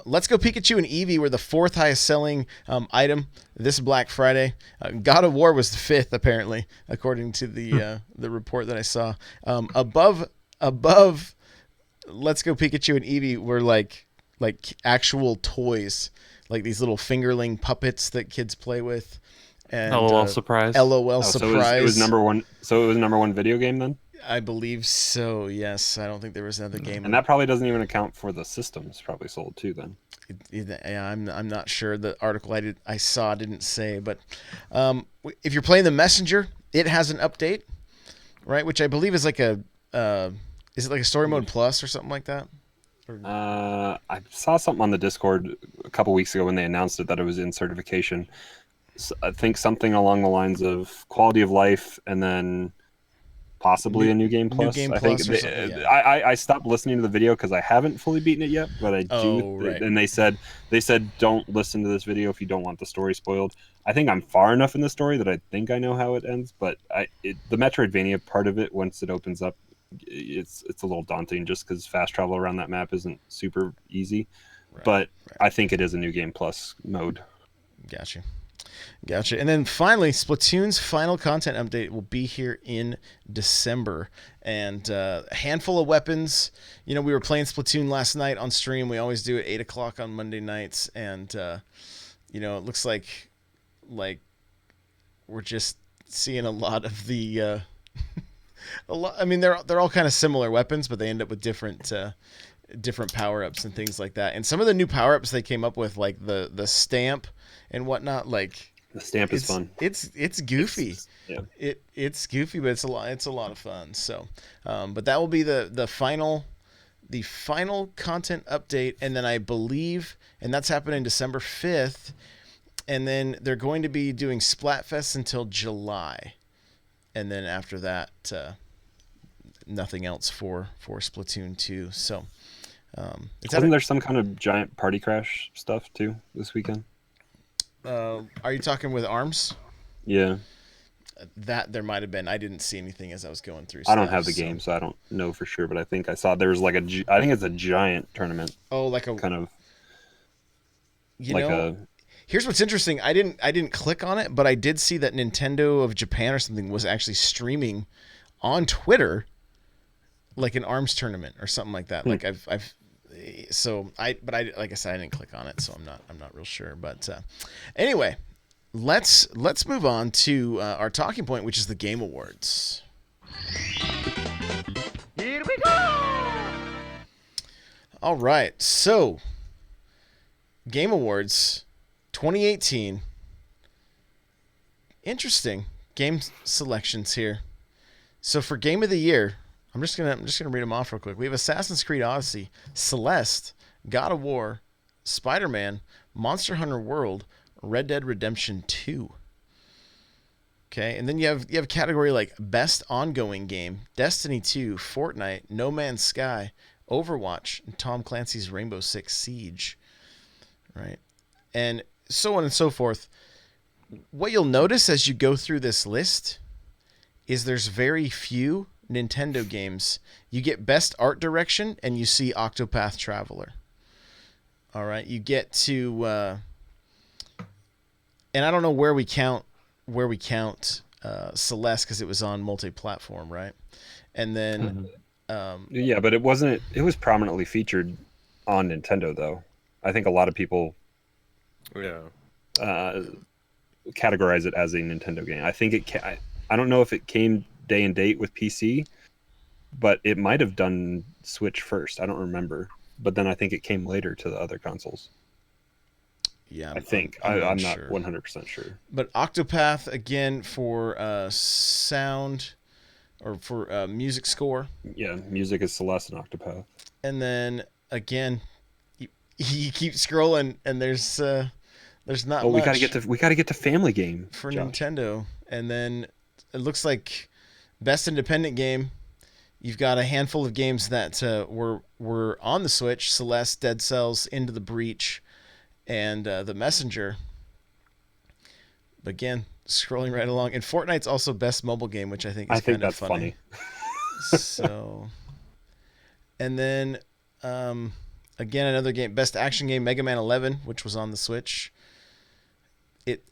Let's Go Pikachu and Eevee were the 4th highest selling item this Black Friday. God of War was the 5th, apparently, according to the report that I saw. Above Let's Go Pikachu and Eevee were like actual toys, like these little fingerling puppets that kids play with. And, LOL surprise. LOL So surprise. it was number one. So it was number one video game then. I believe so. Yes, I don't think there was another game. And that probably doesn't even account for the systems probably sold too. Then. Yeah, I'm not sure. The article I saw didn't say, but if you're playing the Messenger, it has an update, right? Which I believe is like is it like a story mode plus or something like that? I saw something on the Discord a couple weeks ago when they announced it that it was in certification. I think something along the lines of quality of life, and then possibly a new game plus. I think I stopped listening to the video because I haven't fully beaten it yet, but I do. Oh, right. And they said don't listen to this video if you don't want the story spoiled. I think I'm far enough in the story that I think I know how it ends, but the Metroidvania part of it, once it opens up, it's a little daunting just because fast travel around that map isn't super easy. Right, but I think it is a new game plus mode. Gotcha. And then finally, Splatoon's final content update will be here in December. And a handful of weapons. You know, we were playing Splatoon last night on stream. We always do it 8 o'clock on Monday nights. And, you know, it looks like we're just seeing a lot of the... I mean, they're all kind of similar weapons, but they end up with different power-ups and things like that. And some of the new power-ups they came up with, like the stamp and whatnot, like... The stamp is fun. It's goofy. It's goofy, but it's a lot of fun. So, but that will be the final content update, and then I believe, and that's happening December 5th, and then they're going to be doing Splatfest until July, and then after that, nothing else for Splatoon 2. So, wasn't there some kind of giant party crash stuff too this weekend? Are you talking with ARMS? Yeah. That there might have been. I didn't see anything as I was going through. I don't have the game, so I don't know for sure. But I think I saw there was like I think it's a giant tournament. Oh, like a kind of. Here's what's interesting. I didn't click on it, but I did see that Nintendo of Japan or something was actually streaming on Twitter, like an ARMS tournament or something like that. Like like I said, I didn't click on it, so I'm not real sure. But anyway, let's move on to our talking point, which is the Game Awards. Here we go! All right, so Game Awards 2018. Interesting game selections here. So for Game of the Year, I'm just gonna read them off real quick. We have Assassin's Creed Odyssey, Celeste, God of War, Spider-Man, Monster Hunter World, Red Dead Redemption 2. Okay, and then you have a category like Best Ongoing Game, Destiny 2, Fortnite, No Man's Sky, Overwatch, and Tom Clancy's Rainbow Six Siege. Right, and so on and so forth. What you'll notice as you go through this list is there's very few Nintendo games. You get Best Art Direction, and you see Octopath Traveler. All right, you get to, and I don't know where we count Celeste because it was on multi-platform, right? And then, yeah, but it wasn't. It was prominently featured on Nintendo, though. I think a lot of people, categorize it as a Nintendo game. I think I don't know if it came day and date with PC, but it might have done Switch first. I don't remember. but then I think it came later to the other consoles. Yeah, I think. I'm I'm not sure. 100% sure. But Octopath again for sound or for music score, Yeah, music is Celeste and Octopath. and then again, you keep scrolling, and there's not Oh, much we gotta get to Family Game, for Josh. Nintendo, and then it looks like best independent game. You've got a handful of games that were on the Switch: Celeste, Dead Cells, Into the Breach, and The Messenger. But again, scrolling right along, and Fortnite's also best mobile game, which I think is kind of that's funny. So, and then again, another game, best action game, Mega Man 11, which was on the Switch.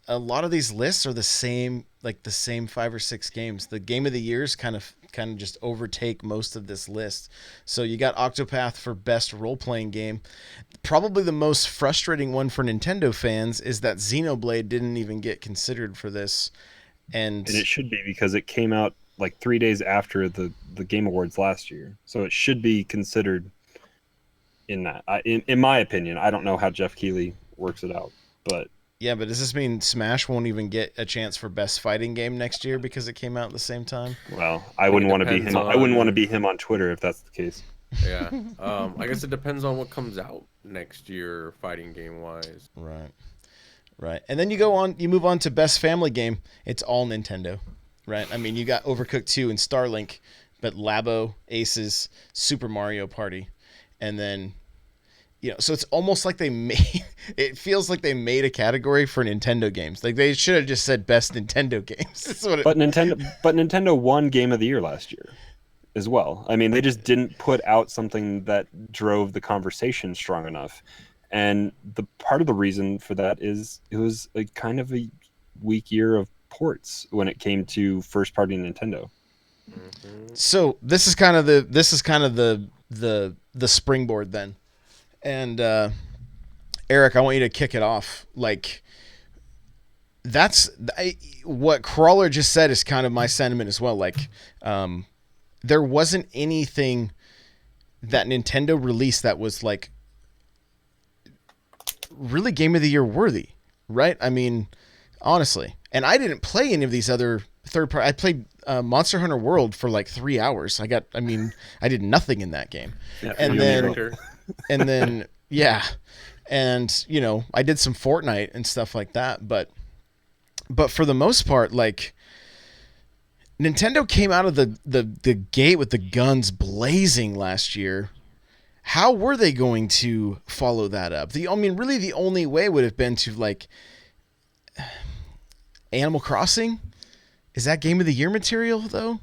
A lot of these lists are the same, like the same 5 or 6 games. The game of the years kind of just overtake most of this list. So you got Octopath for best role-playing game. Probably the most frustrating one for Nintendo fans is that Xenoblade didn't even get considered for this. And it should be, because it came out like 3 days after the Game Awards last year. So it should be considered in that. In my opinion, I don't know how Jeff Keighley works it out, but yeah, but does this mean Smash won't even get a chance for best fighting game next year because it came out at the same time? well, I wouldn't want to be him. I wouldn't want to be him on Twitter if that's the case. Yeah. I guess it depends on what comes out next year, fighting game wise. Right. Right. And then you move on to best family game. It's all Nintendo. Right? I mean, you got Overcooked 2 and Starlink, but Labo, Aces, Super Mario Party, and then so it's almost like it feels like they made a category for Nintendo games. Like they should have just said best Nintendo games. But Nintendo won Game of the Year last year as well. I mean, they just didn't put out something that drove the conversation strong enough. And the part of the reason for that is it was a kind of a weak year of ports when it came to first party Nintendo. So this is kind of the springboard then. And Eric, I want you to kick it off. Like what Crawler just said is kind of my sentiment as well. Like there wasn't anything that Nintendo released that was like really Game of the Year worthy, right? I mean, honestly. And I didn't play any of these other third party. I played Monster Hunter World for like 3 hours. I did nothing in that game. Yeah, and then yeah. And I did some Fortnite and stuff like that, but for the most part, like Nintendo came out of the gate with the guns blazing last year. How were they going to follow that up? Really the only way would have been to like Animal Crossing. Is that Game of the Year material though?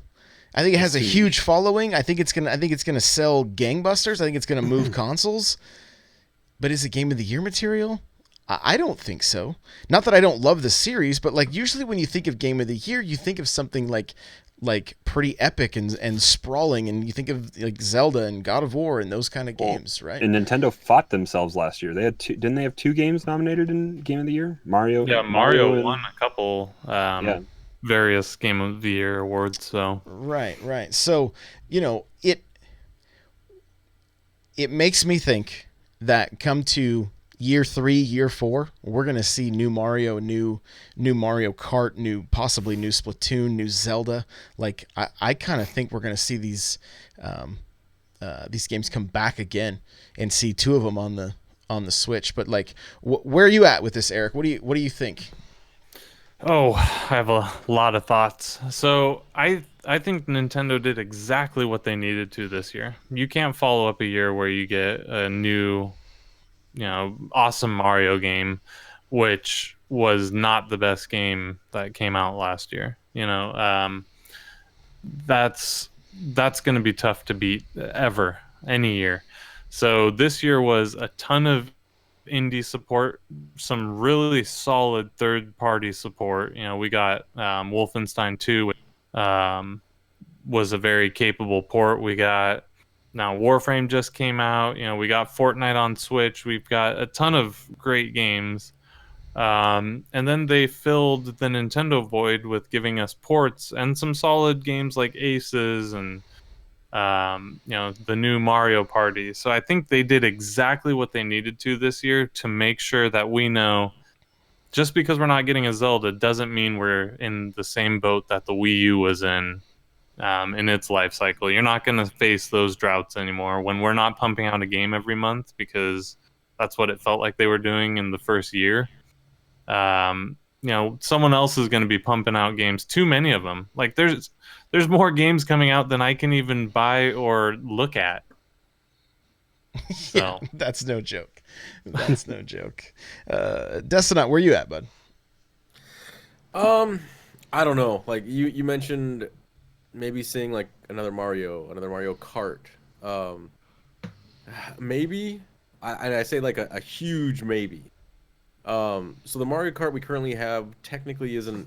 I think it has a huge following. I think it's gonna sell gangbusters. I think it's gonna move consoles. But is it Game of the Year material? I don't think so. Not that I don't love the series, but like usually when you think of Game of the Year, you think of something like pretty epic and sprawling, and you think of like Zelda and God of War and those kind of games, right? And Nintendo fought themselves last year. They had didn't they have 2 games nominated in Game of the Year? Mario won a couple various Game of the Year awards. So right. So it makes me think that come to year 3, year 4, we're gonna see new Mario, new Mario Kart, possibly new Splatoon, new Zelda. Like I kind of think we're gonna see these games come back again and see 2 of them on the Switch. But like, where are you at with this, Eric? What do you think? Oh, I have a lot of thoughts. So I think Nintendo did exactly what they needed to this year. You can't follow up a year where you get a new awesome Mario game, which was not the best game that came out last year. That's going to be tough to beat any year. So this year was a ton of indie support, some really solid third-party support. We got Wolfenstein 2 was a very capable port. We got now Warframe just came out. We got Fortnite on Switch. We've got a ton of great games. And then they filled the Nintendo void with giving us ports and some solid games like Aces and the new Mario Party. So I think they did exactly what they needed to this year to make sure that we know just because we're not getting a Zelda doesn't mean we're in the same boat that the Wii U was in its life cycle. You're not going to face those droughts anymore when we're not pumping out a game every month, because that's what it felt like they were doing in the first year. Someone else is going to be pumping out games, too many of them. Like there's more games coming out than I can even buy or look at. So Yeah, that's no joke. That's no joke. Destinat, where you at, bud? I don't know. Like you mentioned, maybe seeing like another Mario Kart. Maybe. I say like a huge maybe. So the Mario Kart we currently have technically isn't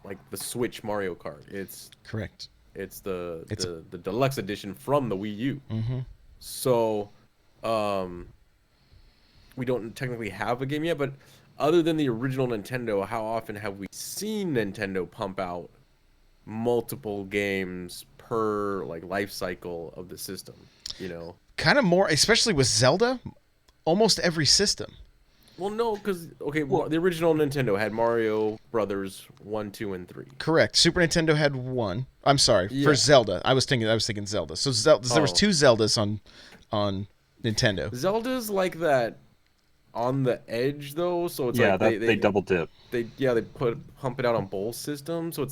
like the Switch Mario Kart. It's Correct. the deluxe edition from the Wii U. Mm-hmm. So, we don't technically have a game yet, but other than the original Nintendo, how often have we seen Nintendo pump out multiple games per like life cycle of the system? Kind of more, especially with Zelda, almost every system. Well, no, because the original Nintendo had Mario Brothers 1, 2, and 3. Correct. Super Nintendo had one. I'm sorry, Yeah. for Zelda. I was thinking Zelda. So there was two Zeldas on Nintendo. Zelda's like that on the edge though, so it's like they double dip. They pump it out on both systems, so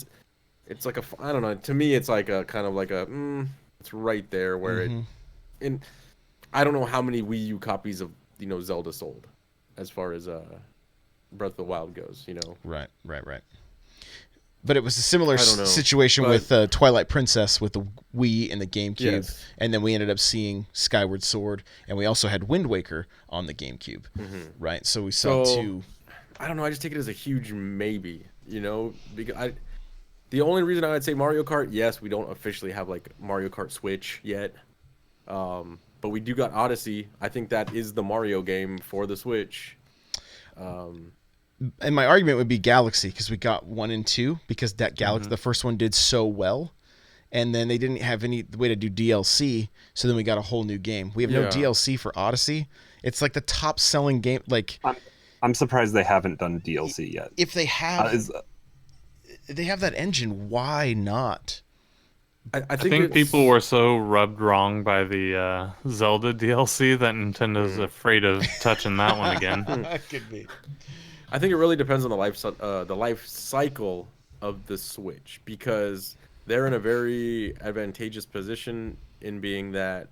it's like I don't know. To me, it's like a kind of like it's right there where and I don't know how many Wii U copies of Zelda sold, as far as Breath of the Wild goes. Right. But it was a similar I don't know, situation with Twilight Princess with the Wii and the GameCube, Yes. and then we ended up seeing Skyward Sword, and we also had Wind Waker on the GameCube, right? So we saw two. I don't know. I just take it as a huge maybe. Because the only reason I would say Mario Kart, yes, we don't officially have like Mario Kart Switch yet, but we do got Odyssey. I think that is the Mario game for the Switch. And my argument would be Galaxy, because we got 1 and 2, because that Galaxy, the first one did so well, and then they didn't have any way to do DLC, so then we got a whole new game. We have no DLC for Odyssey. It's like the top selling game. Like, I'm surprised they haven't done DLC yet. If they have, they have that engine. Why not? I think people were so rubbed wrong by the Zelda DLC that Nintendo's afraid of touching that one again. Could be. I think it really depends on the life cycle of the Switch, because they're in a very advantageous position in being that,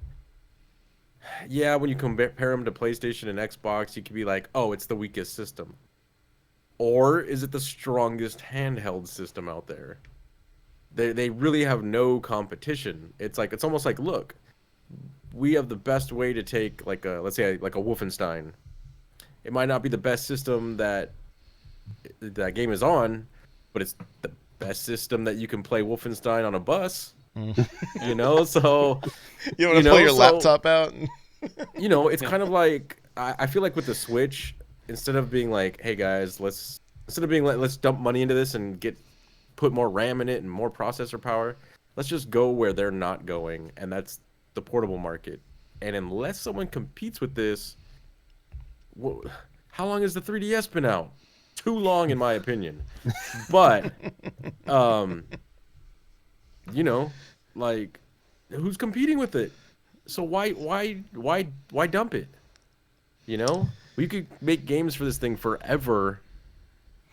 when you compare them to PlayStation and Xbox, you could be like, oh, it's the weakest system. Or is it the strongest handheld system out there? They really have no competition. It's almost like, look, we have the best way to take let's say like a Wolfenstein. It might not be the best system that game is on, but it's the best system that you can play Wolfenstein on a bus. So You want to pull your laptop out? It's kind of like, I feel like with the Switch, instead of being like, hey guys, let's dump money into this and put more RAM in it and more processor power, let's just go where they're not going, and that's the portable market. And unless someone competes with this, how long has the 3DS been out? Too long, in my opinion. But, like, who's competing with it? So why dump it? We could make games for this thing forever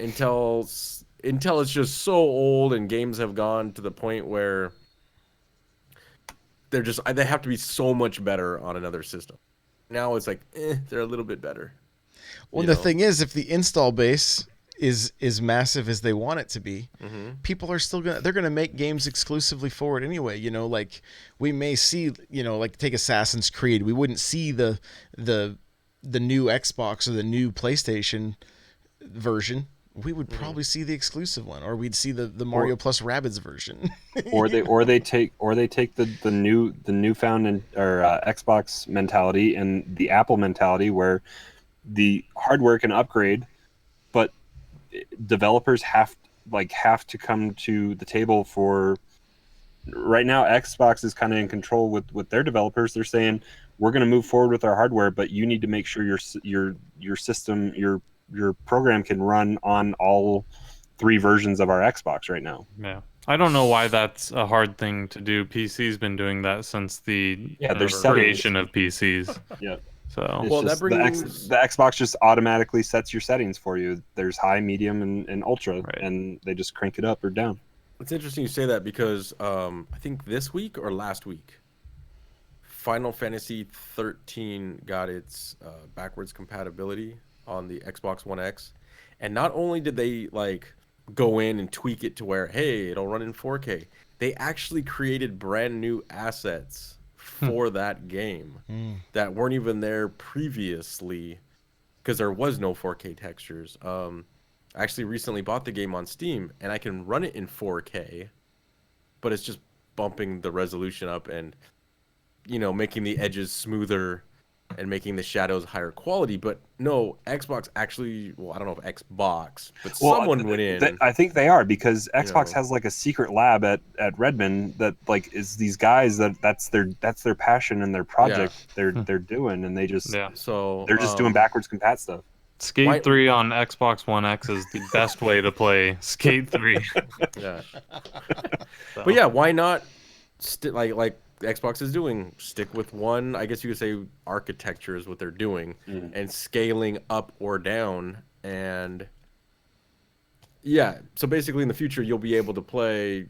until it's just so old and games have gone to the point where they have to be so much better on another system. Now it's like, they're a little bit better. Well, the thing is, if the install base is massive as they want it to be, people are still they're gonna make games exclusively for it anyway. Like we may see, like take Assassin's Creed, we wouldn't see the new Xbox or the new PlayStation version. We would probably see the exclusive one, or we'd see the Mario plus Rabbids version. or they take the newfound Xbox mentality and the Apple mentality, where the hardware can upgrade, but developers have to come to the table for right now Xbox is kind of in control with their developers. They're saying we're going to move forward with our hardware, but you need to make sure your system, your program can run on all 3 versions of our Xbox right now. Yeah. I don't know why that's a hard thing to do. PC's been doing that since the Yeah, there's settings. creation of PCs. Yeah. So It's Well, that just brings- the Xbox just automatically sets your settings for you. There's high, medium, and ultra, Right. and they just crank it up or down. It's interesting you say that because I think this week or last week, Final Fantasy 13 got its backwards compatibility on the Xbox One X, and not only did they like go in and tweak it to where hey it'll run in 4K, they actually created brand new assets for that game that weren't even there previously because there was no 4K textures. I actually recently bought the game on Steam and I can run it in 4K, but it's just bumping the resolution up and making the edges smoother and making the shadows higher quality. But no, Xbox actually, well, I don't know if Xbox, but someone went in. I think they are, because Xbox know. has like a secret lab at Redmond that like is these guys that's their passion and their project they're doing, and they just So they're just doing backwards compat stuff. Skate 3 on Xbox One X is the best way to play Skate 3. Yeah. So. But yeah, why not like Xbox is doing, stick with one, I guess you could say architecture is what they're doing, and scaling up or down. And yeah, so basically in the future you'll be able to play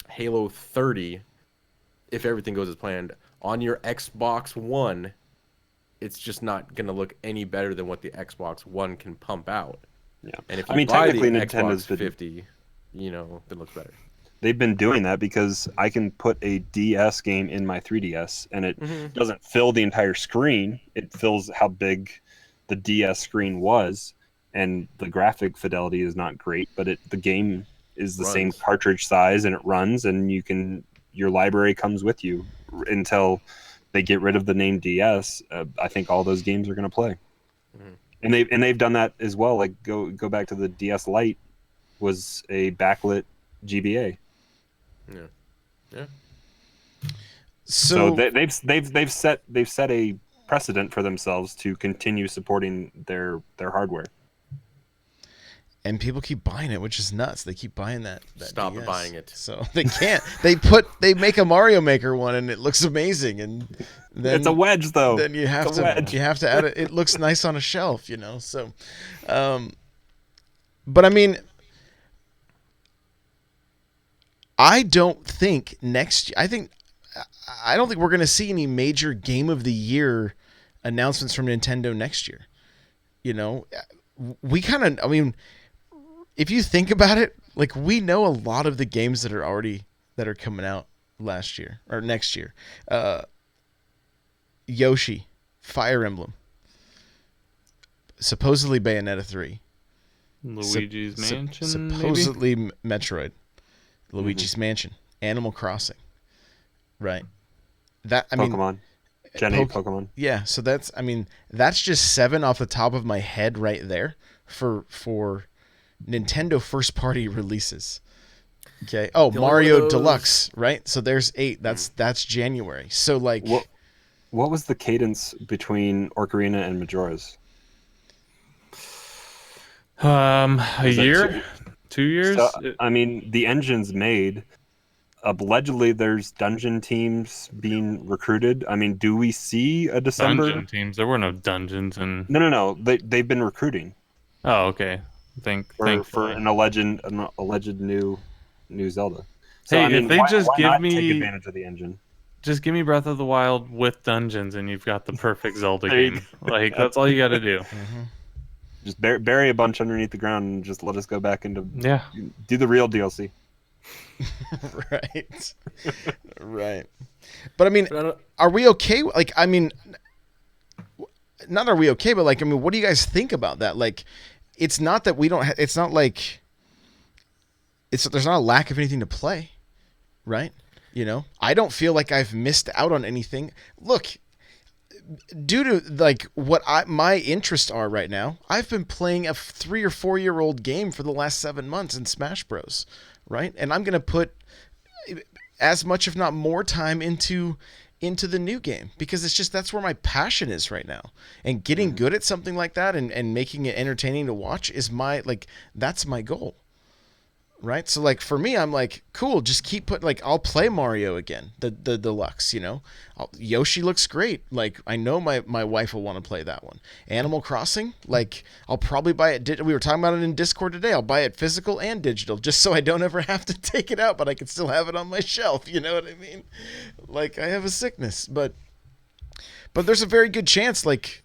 Halo 30 if everything goes as planned on your Xbox One. It's just not going to look any better than what the Xbox One can pump out. Yeah. And if you buy the Nintendo's Xbox 50, it looks better. They've been doing that because I can put a DS game in my 3DS and it doesn't fill the entire screen. It fills how big the DS screen was, and the graphic fidelity is not great, but the game is the same cartridge size and it runs, and your library comes with you until they get rid of the name DS. I think all those games are going to play. And they've done that as well. Like go back to the DS Lite was a backlit GBA. Yeah. So they've set a precedent for themselves to continue supporting their hardware. And people keep buying it, which is nuts. They keep buying that Stop DS. buying it. So they can't. They make a Mario Maker one and it looks amazing, and then it's a wedge though. Then you have to add it. It looks nice on a shelf, So, but I mean, I don't think I don't think we're going to see any major Game of the Year announcements from Nintendo next year. We kind of, I mean, if you think about it, like we know a lot of the games that are coming out last year or next year. Yoshi, Fire Emblem, supposedly Bayonetta 3, Luigi's Mansion, supposedly Metroid, Luigi's Mansion, Animal Crossing, right? That I mean, Pokemon, Gen 8 Pokemon. Yeah, so that's just 7 off the top of my head right there for Nintendo first party releases. Okay. Oh, Mario Deluxe, right? So there's 8. That's January. So like, what was the cadence between Ocarina and Majora's? A year, 2 years. So, I mean, the engine's made. Allegedly, there's dungeon teams being recruited. I mean, do we see a December dungeon teams? There were no dungeons and no. They've been recruiting. Oh, okay. For an alleged new Zelda. So, hey, I mean, if they just why give not me take advantage of the engine. Just give me Breath of the Wild with dungeons, and you've got the perfect Zelda game. Like that's all you got to do. Just bury a bunch underneath the ground and just let us go back into do the real DLC. Right. But I mean, are we okay? Like, I mean, not are we okay, but like, I mean, what do you guys think about that? Like, it's not that we don't. It's not like there's not a lack of anything to play, right? I don't feel like I've missed out on anything. Look, due to like what my interests are right now, I've been playing a 3 or 4 year old game for the last 7 months in Smash Bros. Right? And I'm going to put as much, if not more, time into the new game, because it's just, that's where my passion is right now. And getting good at something like that and making it entertaining to watch is my, like, that's my goal. Right? So like for me, I'm like, cool, just keep put, like, I'll play Mario again, the deluxe, you know. Yoshi looks great. Like, I know my wife will want to play that one. Animal Crossing, like, I'll probably buy it. We were talking about it in Discord today. I'll buy it physical and digital, just so I don't ever have to take it out, but I can still have it on my shelf. You know what I mean? Like, I have a sickness, but there's a very good chance, like,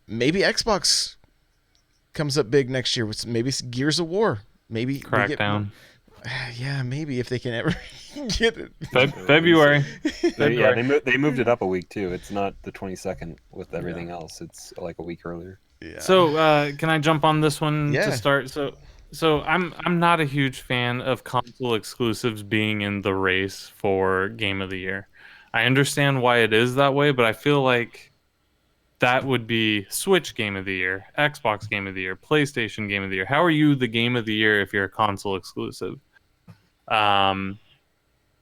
maybe Xbox comes up big next year with maybe Gears of War. Maybe Crackdown. Yeah, maybe if they can ever get it. February. They moved it up a week too. It's not the 22nd with everything else. It's like a week earlier. Yeah. So can I jump on this one Yeah. to start? So I'm not a huge fan of console exclusives being in the race for Game of the Year. I understand why it is that way, but I feel like that would be Switch Game of the Year, Xbox Game of the Year, PlayStation Game of the Year. How are you the Game of the Year if you're a console exclusive?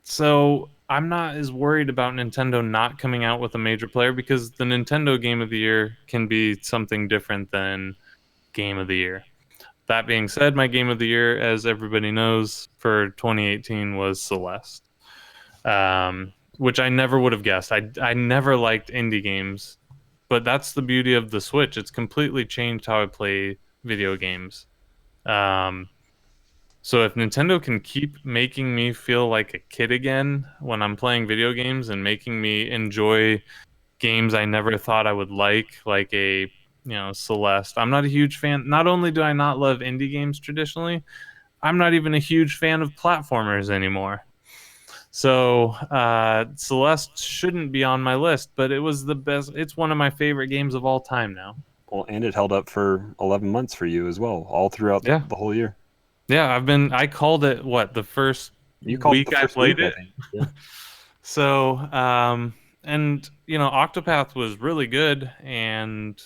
So I'm not as worried about Nintendo not coming out with a major player, because the Nintendo Game of the Year can be something different than Game of the Year. That being said, my Game of the Year, as everybody knows, for 2018 was Celeste, which I never would have guessed. I never liked indie games. But that's the beauty of the Switch. It's completely changed how I play video games. So if Nintendo can keep making me feel like a kid again when I'm playing video games, and making me enjoy games I never thought I would like a, Celeste. I'm not a huge fan. Not only do I not love indie games traditionally, I'm not even a huge fan of platformers anymore. So Celeste shouldn't be on my list, but it was the best. It's one of my favorite games of all time now. Well, and it held up for 11 months for you as well, all throughout the whole year. Yeah, I called it the first week I played it. Yeah. So, and Octopath was really good, and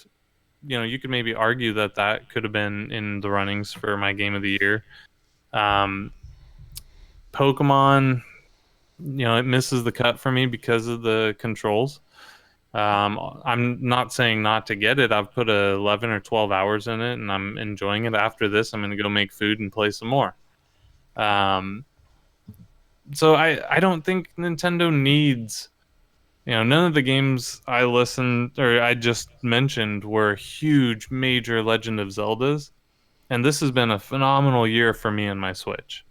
you could maybe argue that could have been in the runnings for my Game of the Year. Pokemon, it misses the cut for me because of the controls. I'm not saying not to get it. I've put 11 or 12 hours in it, and I'm enjoying it. After this, I'm going to go make food and play some more. So I don't think Nintendo needs, none of the games I just mentioned were huge, major Legend of Zeldas. And this has been a phenomenal year for me and my Switch.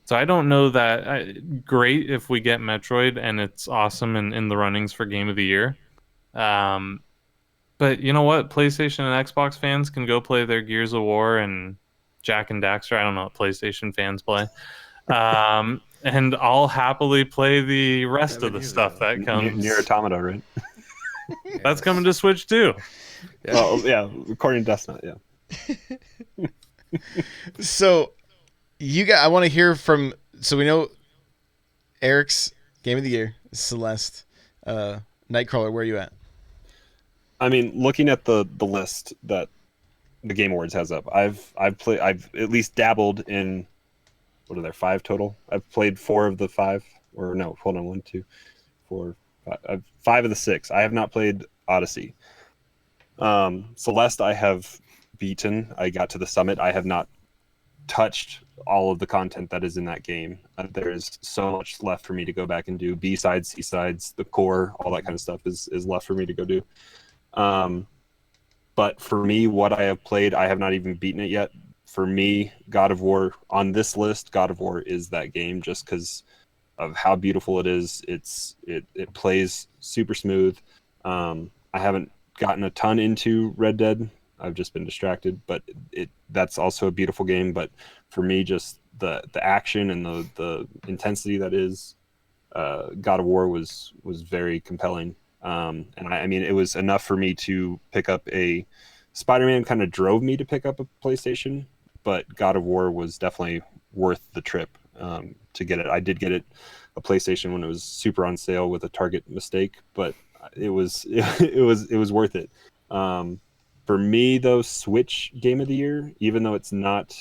So I don't know that great if we get Metroid and it's awesome and in the runnings for Game of the Year. But you know what? PlayStation and Xbox fans can go play their Gears of War and Jak and Daxter. I don't know what PlayStation fans play. And I'll happily play the rest of the stuff that comes. Near Automata, right? That's coming to Switch too. Yeah. Well, yeah, according to Destnut, yeah. So I want to hear from. So we know Eric's Game of the Year is Celeste. Nightcrawler, where are you at? I mean, looking at the list that the Game Awards has up, I've at least dabbled in, what are there, 5 total? I've played 4 of the 5, or no, hold on, 1, 2, 4, 5. 5 of the 6. I have not played Odyssey. Celeste, I have beaten. I got to the summit. I have not touched all of the content that is in that game. There's so much left for me to go back and do. B-sides, C-sides, the core, all that kind of stuff is left for me to go do. But for me, what I have played, I have not even beaten it yet. For me, God of War, on this list, God of War is that game just because of how beautiful it is. It plays super smooth. I haven't gotten a ton into Red Dead. I've just been distracted, but that's also a beautiful game. But for me, just the action and the intensity that is God of War was very compelling. And I mean, it was enough for me to pick up a Spider-Man. Kind of drove me to pick up a PlayStation, but God of War was definitely worth the trip to get it. I did get a PlayStation when it was super on sale with a Target mistake, but it was worth it. For me, though, Switch Game of the Year, even though it's not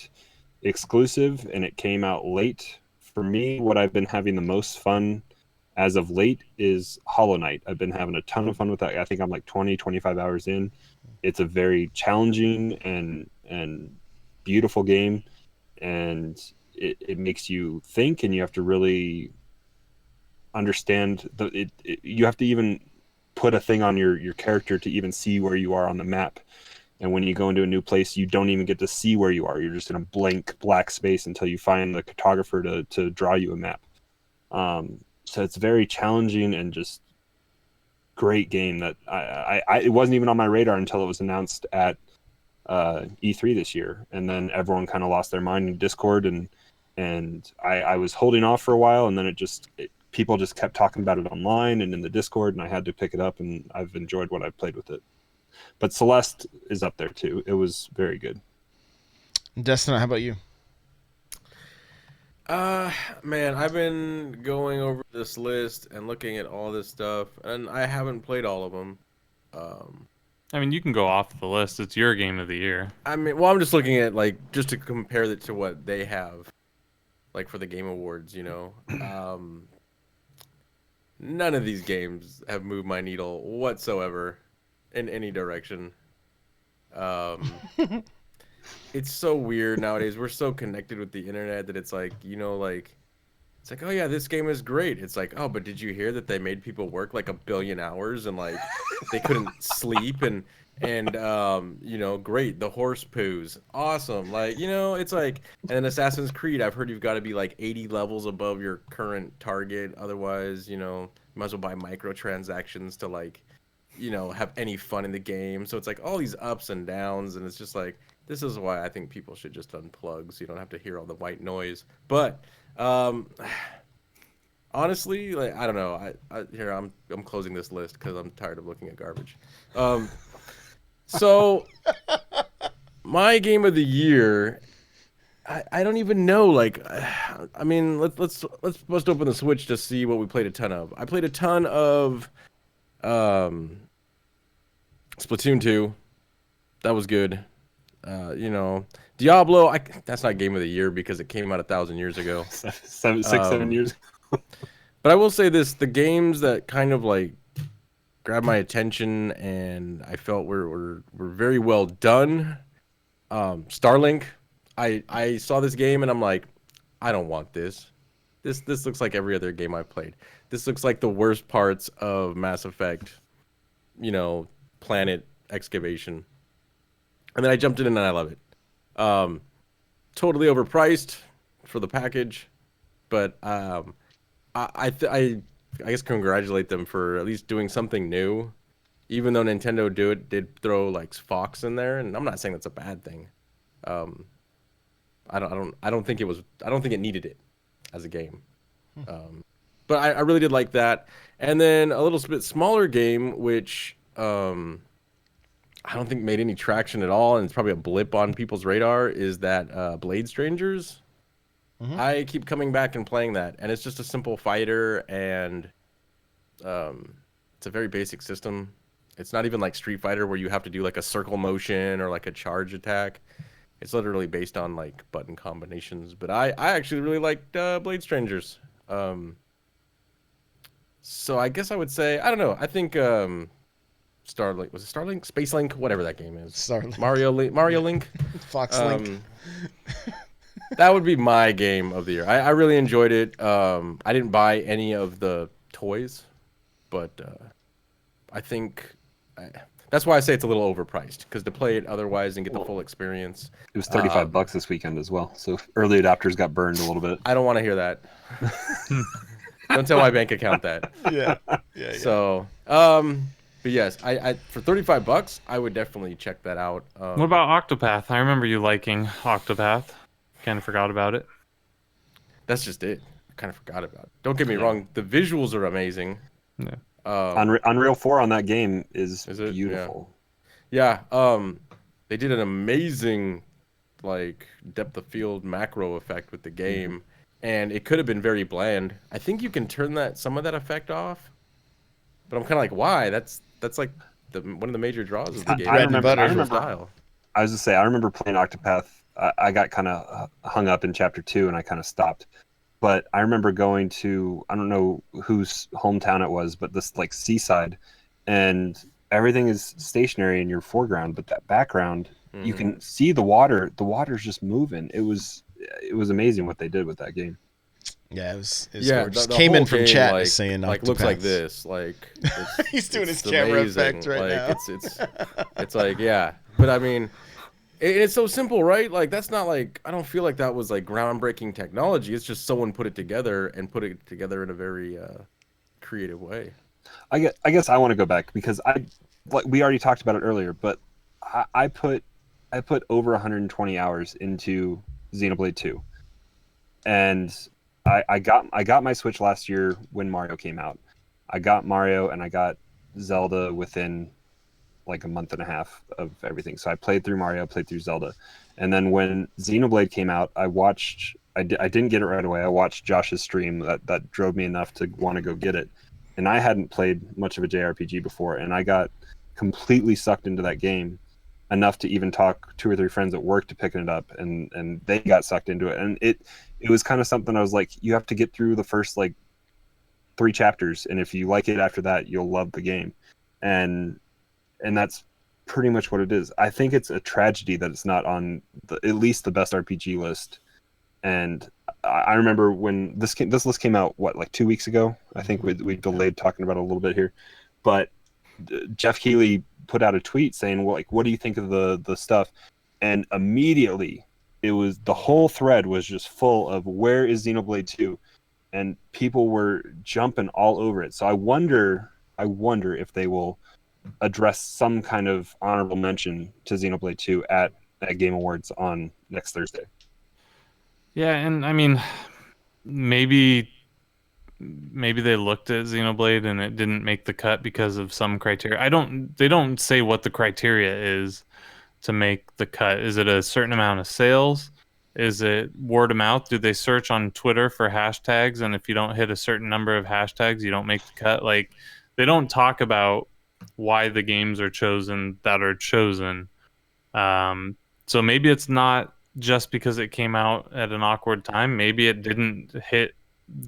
exclusive and it came out late for me, what I've been having the most fun as of late is Hollow Knight. I've been having a ton of fun with that. I think I'm like 20, 25 hours in. It's a very challenging and beautiful game, and it makes you think, and you have to really understand you have to even put a thing on your character to even see where you are on the map. And when you go into a new place, you don't even get to see where you are. You're just in a blank black space until you find the cartographer to draw you a map. So it's very challenging and just great game that it wasn't even on my radar until it was announced at E3 this year, and then everyone kind of lost their mind in Discord, and I was holding off for a while, and then people just kept talking about it online and in the Discord, and I had to pick it up, and I've enjoyed what I've played with it. But Celeste is up there too. It was very good. Destin, how about you? Man, I've been going over this list and looking at all this stuff, and I haven't played all of them. I mean, you can go off the list. It's your game of the year. I mean, well, I'm just looking at just to compare it to what they have, for the Game Awards. None of these games have moved my needle whatsoever in any direction. It's so weird nowadays. We're so connected with the internet that it's it's like, oh yeah, this game is great. It's like, oh, but did you hear that they made people work like 1 billion hours and they couldn't sleep and great, the horse poos, awesome. It's like, and then Assassin's Creed, I've heard you've got to be 80 levels above your current target, otherwise, you might as well buy microtransactions to have any fun in the game. So it's like all these ups and downs, and it's just like, this is why I think people should just unplug so you don't have to hear all the white noise. But honestly, I don't know. I'm closing this list because I'm tired of looking at garbage. So my game of the year, I don't even know. I mean, let's open the Switch to see what we played a ton of. I played a ton of Splatoon 2. That was good. Diablo, that's not game of the year because it came out 1,000 years ago. 7 years ago. But I will say this, the games that kind of grabbed my attention and I felt were very well done. Starlink, I saw this game and I'm like, I don't want this. This looks like every other game I've played. This looks like the worst parts of Mass Effect, planet excavation. And then I jumped in and I love it. Totally overpriced for the package, but I guess congratulate them for at least doing something new, even though Nintendo did throw Fox in there, and I'm not saying that's a bad thing. I don't think it needed it as a game. But I really did like that. And then a little bit smaller game, which I don't think made any traction at all, and it's probably a blip on people's radar, is that Blade Strangers. Mm-hmm. I keep coming back and playing that, and it's just a simple fighter, and it's a very basic system. It's not even like Street Fighter where you have to do a circle motion or a charge attack. It's literally based on button combinations. But I actually really liked Blade Strangers. So I guess I would say, I don't know. I think Starlink, was it Starlink? Space Link, whatever that game is. Starlink. Mario Link. Fox Link. That would be my game of the year. I really enjoyed it. I didn't buy any of the toys, but I think that's why I say it's a little overpriced, because to play it otherwise and get the full experience. It was $35 this weekend as well, so early adopters got burned a little bit. I don't want to hear that. Don't tell my bank account that. Yeah. So, but yes, I for $35, I would definitely check that out. What about Octopath? I remember you liking Octopath. Kind of forgot about it. That's just it. I kind of forgot about it. Don't get me wrong. The visuals are amazing. Yeah. Unreal 4 on that game is beautiful. Yeah. They did an amazing depth of field macro effect with the game, and it could have been very bland. I think you can turn some of that effect off, but I'm kind of like, why? That's one of the major draws of the game. I remember style. I was gonna say, I remember playing Octopath. I got kind of hung up in chapter 2, and I kind of stopped. but I remember going to, I don't know whose hometown it was, but this like seaside, and everything is stationary in your foreground, but that background, you can see the water. The water's just moving. It was amazing what they did with that game. Yeah, it was Yeah, gorgeous. the Came whole in from game, chat like, saying looks like Octopaths. this. Like it's, He's doing it's his camera amazing. effect right like, now. It's like, yeah. But I mean, it's so simple, right? Like that's not like, I don't feel like that was like groundbreaking technology. It's just someone put it together in a very creative way. I guess I want to go back because like we already talked about it earlier, but I put over 120 hours into Xenoblade 2, and I got my Switch last year when Mario came out. I got Mario and I got Zelda within like a month and a half of everything. So I played through Mario, played through Zelda, and then when Xenoblade came out, I watched. I didn't get it right away. I watched Josh's stream. That drove me enough to want to go get it, and I hadn't played much of a JRPG before, and I got completely sucked into that game enough to even talk 2 or 3 friends at work to picking it up, and they got sucked into it, and it was kind of something I was like, you have to get through the first like 3 chapters, and if you like it after that, you'll love the game, and that's pretty much what it is. I think it's a tragedy that it's not on at least the best RPG list. And I remember when this list came out, what, like 2 weeks ago? I think we delayed talking about it a little bit here, but Jeff Keighley put out a tweet saying, well, like, what do you think of the stuff? And immediately, the whole thread was just full of where is Xenoblade 2, and people were jumping all over it. So I wonder if they will address some kind of honorable mention to Xenoblade 2 at Game Awards on next Thursday. Yeah, and I mean, maybe they looked at Xenoblade and it didn't make the cut because of some criteria. They don't say what the criteria is to make the cut. Is it a certain amount of sales? Is it word of mouth? Do they search on Twitter for hashtags, and if you don't hit a certain number of hashtags, you don't make the cut? Like, they don't talk about why the games are chosen that are chosen. So maybe it's not just because it came out at an awkward time. Maybe it didn't hit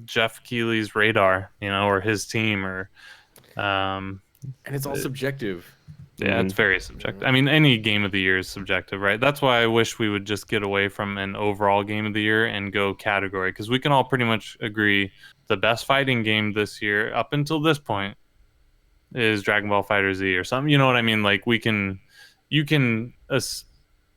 Jeff Keighley's radar, or his team, or And it's all subjective. yeah, it's very subjective. I mean, any game of the year is subjective, right? That's why I wish we would just get away from an overall game of the year and go category, because we can all pretty much agree the best fighting game this year up until this point is Dragon Ball FighterZ or something. You know what I mean? Like,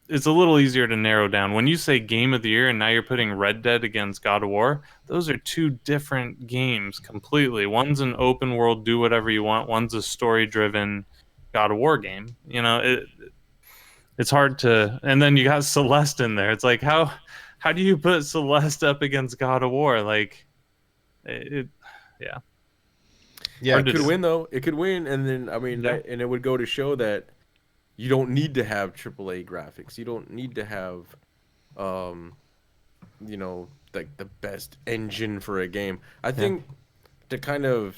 it's a little easier to narrow down. When you say game of the year and now you're putting Red Dead against God of War, those are 2 different games completely. One's an open world, do whatever you want. One's a story-driven God of War game. It's hard to... And then you got Celeste in there. It's like, how do you put Celeste up against God of War? Like, yeah. Yeah, It could win though. It could win, and then I mean, Yeah. and it would go to show that you don't need to have AAA graphics. You don't need to have, like the best engine for a game. I think to kind of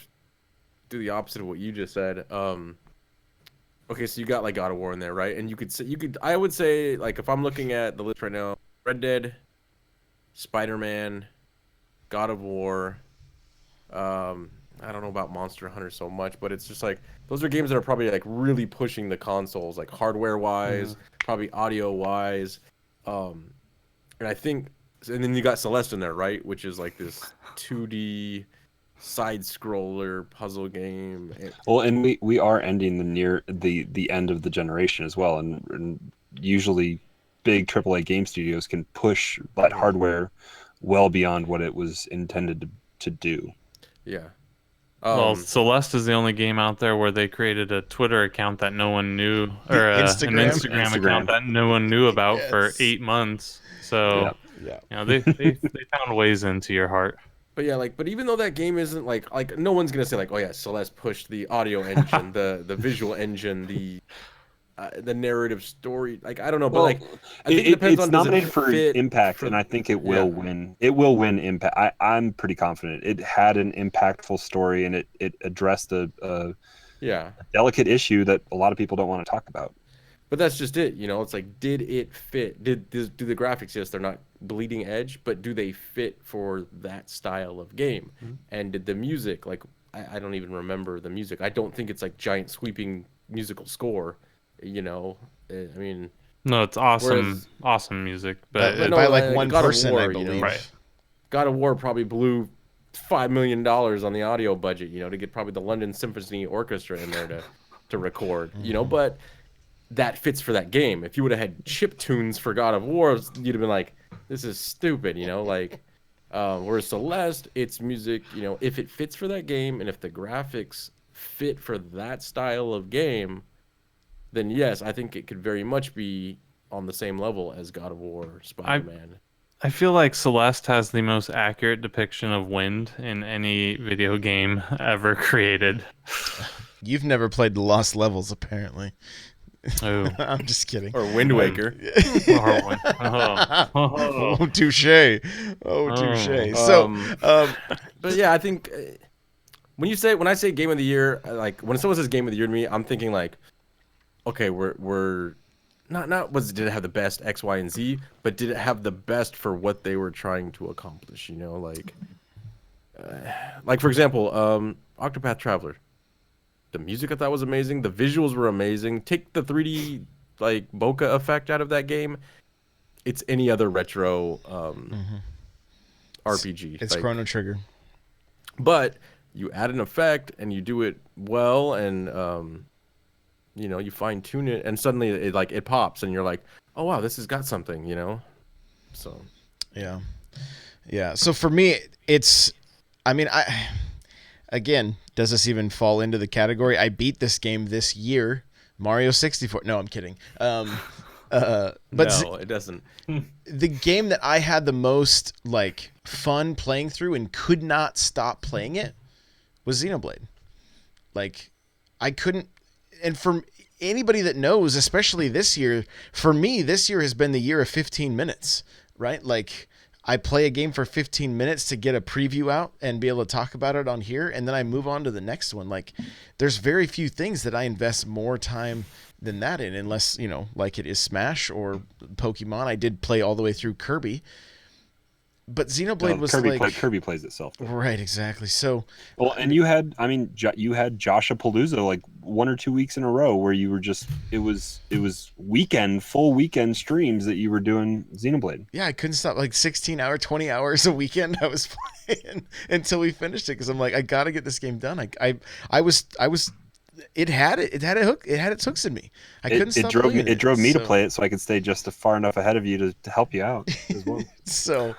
do the opposite of what you just said. Okay, so you got like God of War in there, right? And I would say, like, if I'm looking at the list right now, Red Dead, Spider-Man, God of War, I don't know about Monster Hunter so much, but it's just like those are games that are probably like really pushing the consoles, like hardware wise, probably audio wise. And I think, and then you got Celeste in there, right? Which is like this 2D side scroller puzzle game. Well, and we are ending the end of the generation as well, and usually big AAA game studios can push that hardware well beyond what it was intended to do. Yeah. Well, Celeste is the only game out there where they created a Twitter account that no one knew, or an Instagram account that no one knew about for 8 months. So, they found ways into your heart. But yeah, but even though that game isn't like no one's gonna say like, oh yeah, Celeste pushed the audio engine, the visual engine, the narrative story. Like, I don't know, but I think it depends it's on, nominated for Impact, and I think it will win. It will win Impact. I'm pretty confident. It had an impactful story, and it addressed a delicate issue that a lot of people don't want to talk about. But that's just it, you know. It's like, did it fit? Do the graphics? Yes, they're not bleeding edge, but do they fit for that style of game? And did the music, like, I don't even remember the music. I don't think it's like giant sweeping musical score, you know. I mean, No, it's awesome, whereas awesome music, By, but by like one God of person, War, I you know, believe. Right. God of War probably blew $5 million on the audio budget, you know, to get probably the London Symphony Orchestra in there to record, you know. But that fits for that game. If you would have had chip tunes for God of War, you'd have been like, this is stupid, you know. Like, whereas Celeste, it's music, you know, if it fits for that game and if the graphics fit for that style of game, then yes, I think it could very much be on the same level as God of War, Spider-Man. I feel like Celeste has the most accurate depiction of wind in any video game ever created. You've never played the Lost Levels, apparently. Oh, I'm just kidding. Or Wind Waker. Oh, touche. Oh, touche. So, But yeah, I think when I say game of the year, like when someone says game of the year to me, I'm thinking like, okay, we're not did it have the best X, Y, and Z, but did it have the best for what they were trying to accomplish? You know, like for example, Octopath Traveler. The music I thought was amazing. The visuals were amazing. Take the 3D like bokeh effect out of that game. It's any other retro RPG. it's like, Chrono Trigger. But you add an effect and you do it well, and you know, you fine tune it, and suddenly it pops, and you're like, oh wow, this has got something, you know. So Yeah. So for me, it's, I mean, again, does this even fall into the category? I beat this game this year, Mario 64. No, I'm kidding. But no, it doesn't. the game that I had the most like fun playing through and could not stop playing it was Xenoblade. Like, I couldn't, and for anybody that knows, especially this year, for me, this year has been the year of 15 minutes, right? Like, I play a game for 15 minutes to get a preview out and be able to talk about it on here, and then I move on to the next one. Like, there's very few things that I invest more time than that in, unless, you know, like it is Smash or Pokemon. I did play all the way through Kirby, but Xenoblade was Kirby plays itself. Right, exactly. So, well, and you had, I mean, you had Joshapalooza like 1 or 2 weeks in a row where you were just, it was full weekend streams that you were doing Xenoblade. yeah, I couldn't stop. Like 20 hours a weekend I was playing until we finished it, because I'm like, I got to get this game done. I was it had its hooks in me. I couldn't stop playing it. It drove me to play it so I could stay just far enough ahead of you to help you out as well. So,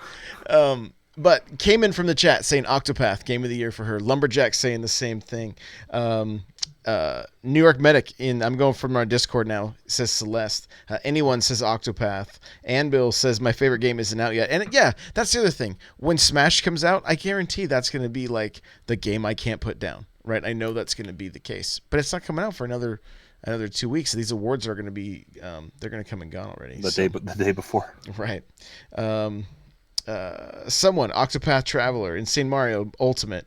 but came in from the chat saying Octopath game of the year for her. Lumberjack saying the same thing. New York Medic I'm going from our Discord now, says Celeste. Anyone says Octopath. Anvil says my favorite game isn't out yet. And yeah, that's the other thing. When Smash comes out, I guarantee that's going to be like the game I can't put down. Right? I know that's going to be the case, but it's not coming out for another 2 weeks. These awards are going to be they're going to come and gone already. The day before. Right. Someone, Octopath Traveler, Insane Mario Ultimate,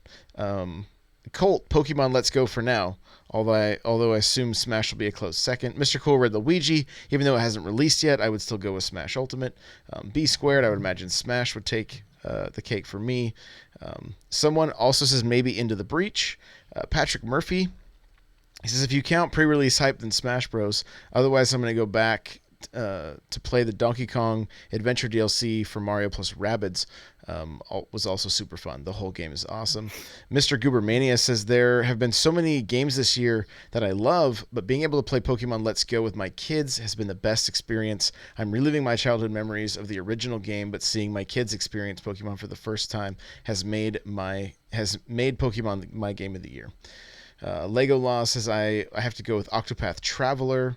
Colt, Pokemon Let's Go for now. Although I assume Smash will be a close second. Mr. Cool Red Luigi, even though it hasn't released yet, I would still go with Smash Ultimate. B Squared, I would imagine Smash would take the cake for me. Someone also says maybe Into the Breach. Patrick Murphy, he says if you count pre-release hype, then Smash Bros. Otherwise, I'm going to go back to play the Donkey Kong Adventure DLC for Mario plus Rabbids. Was also super fun. The whole game is awesome. Mr. Goobermania says there have been so many games this year that I love, but being able to play Pokemon Let's Go with my kids has been the best experience. I'm reliving my childhood memories of the original game, but seeing my kids experience Pokemon for the first time has made Pokemon my game of the year. Lego Law says I have to go with Octopath Traveler.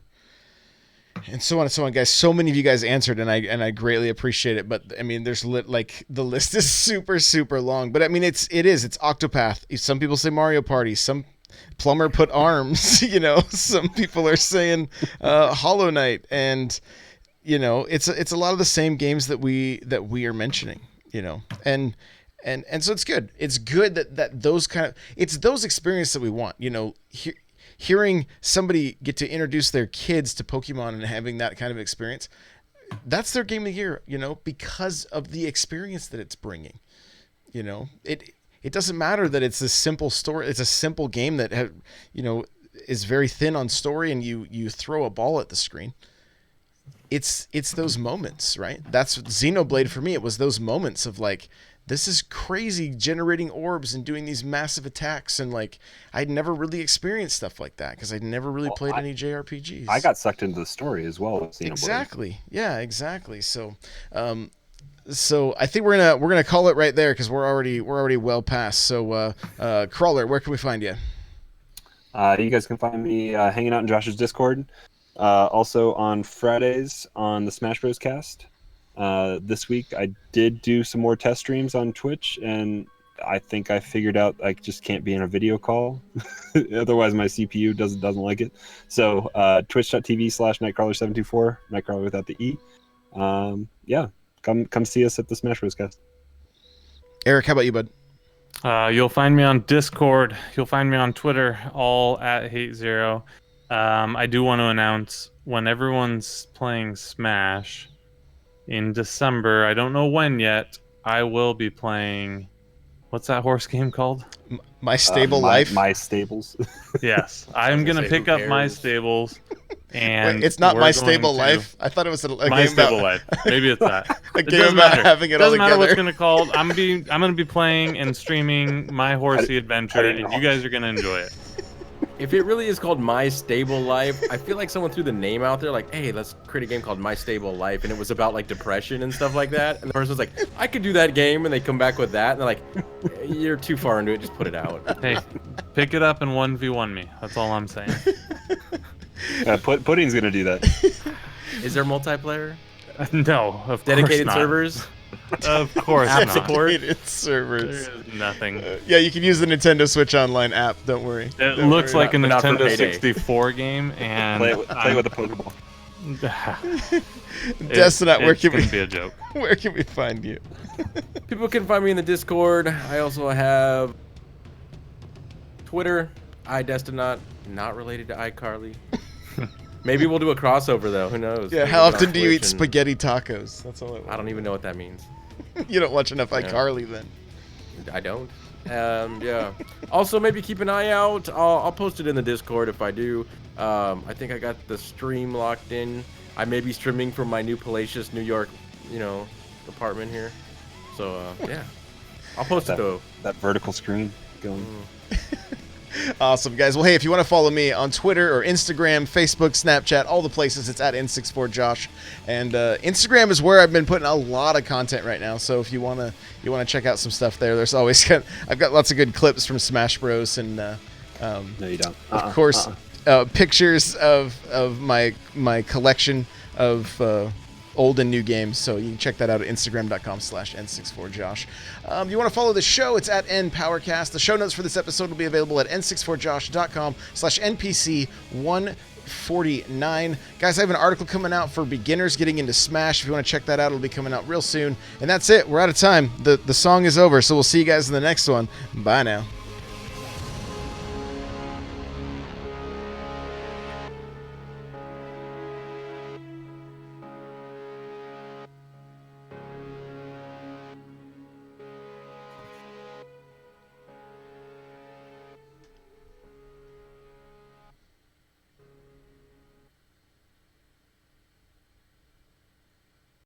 And so on and so on, guys. So many of you guys answered, and I greatly appreciate it. But I mean, the list is super, super long. But I mean, it's Octopath. Some people say Mario Party. Some Plumber put Arms. You know, some people are saying Hollow Knight, and you know, it's a lot of the same games that we are mentioning. You know, and so it's good. It's good that those it's those experiences that we want. You know, hearing somebody get to introduce their kids to Pokemon and having that kind of experience, that's their game of the year, because of the experience that it's bringing. It doesn't matter that it's a simple story. It's a simple game that is very thin on story, and you throw a ball at the screen. It's those moments, right? That's Xenoblade for me. It was those moments of like, this is crazy, generating orbs and doing these massive attacks, and like I'd never really experienced stuff like that because I'd never really played any JRPGs. I got sucked into the story as well as Xenoblade. Exactly. Yeah, exactly. So I think we're gonna call it right there because we're already well past. So Crawler, where can we find you? You guys can find me hanging out in Josh's Discord. Also on Fridays on the Smash Bros. Cast. This week I did do some more test streams on Twitch, and I think I figured out I just can't be in a video call. Otherwise my CPU doesn't like it. So twitch.tv/Nightcrawler724, Nightcrawler without the E. Yeah, come see us at the Smash Bros. Cast. Eric, how about you, bud? You'll find me on Discord. You'll find me on Twitter, all at HateZero. I do want to announce when everyone's playing Smash in December, I don't know when yet, I will be playing, what's that horse game called? My Stable Life? My Stables. Yes, I'm going to pick up My Stables. And wait, it's not My Stable Life? I thought it was a My game Stable about... Life. Maybe it's that. A game about having it all doesn't matter together. what's going to call. I'm going to be playing and streaming My Horsey Adventure, and you guys are going to enjoy it. If it really is called My Stable Life, I feel like someone threw the name out there like, hey, let's create a game called My Stable Life, and it was about like depression and stuff like that. And the person was like, I could do that game, and they come back with that, and they're like, you're too far into it, just put it out. Hey, pick it up and 1v1 me. That's all I'm saying. Pudding's gonna do that. Is there multiplayer? No, of Dedicated course not. servers? Of course App not. support? Dedicated servers. There is nothing. Yeah, you can use the Nintendo Switch Online app. Don't worry. It looks like a Not for Nintendo payday. 64 game, and Play with a Pokeball. Destinat, where can be a joke. where can we find you? People can find me in the Discord. I also have Twitter, iDestinat, not related to iCarly. Maybe we'll do a crossover though. Who knows? Yeah, Maybe how we'll often on do you eat Twitch and- spaghetti tacos? That's all I want. I don't even know what that means. You don't watch enough iCarly then. I don't. Yeah. Also, maybe keep an eye out. I'll post it in the Discord if I do. I think I got the stream locked in. I may be streaming from my new palatial New York, apartment here. So yeah, I'll post it though. That vertical screen going. Awesome, guys. Well, hey, if you want to follow me on Twitter or Instagram, Facebook, Snapchat, all the places, it's at N64Josh. And Instagram is where I've been putting a lot of content right now. So if you want to check out some stuff there, there's always I've got lots of good clips from Smash Bros. And No, you don't. of course, pictures of my collection of old and new games. So you can check that out at Instagram.com/N64Josh. You want to follow the show? It's at NPowercast. The show notes for this episode will be available at N64Josh.com/NPC149. Guys, I have an article coming out for beginners getting into Smash. If you want to check that out, it'll be coming out real soon. And that's it. We're out of time. The song is over. So we'll see you guys in the next one. Bye now.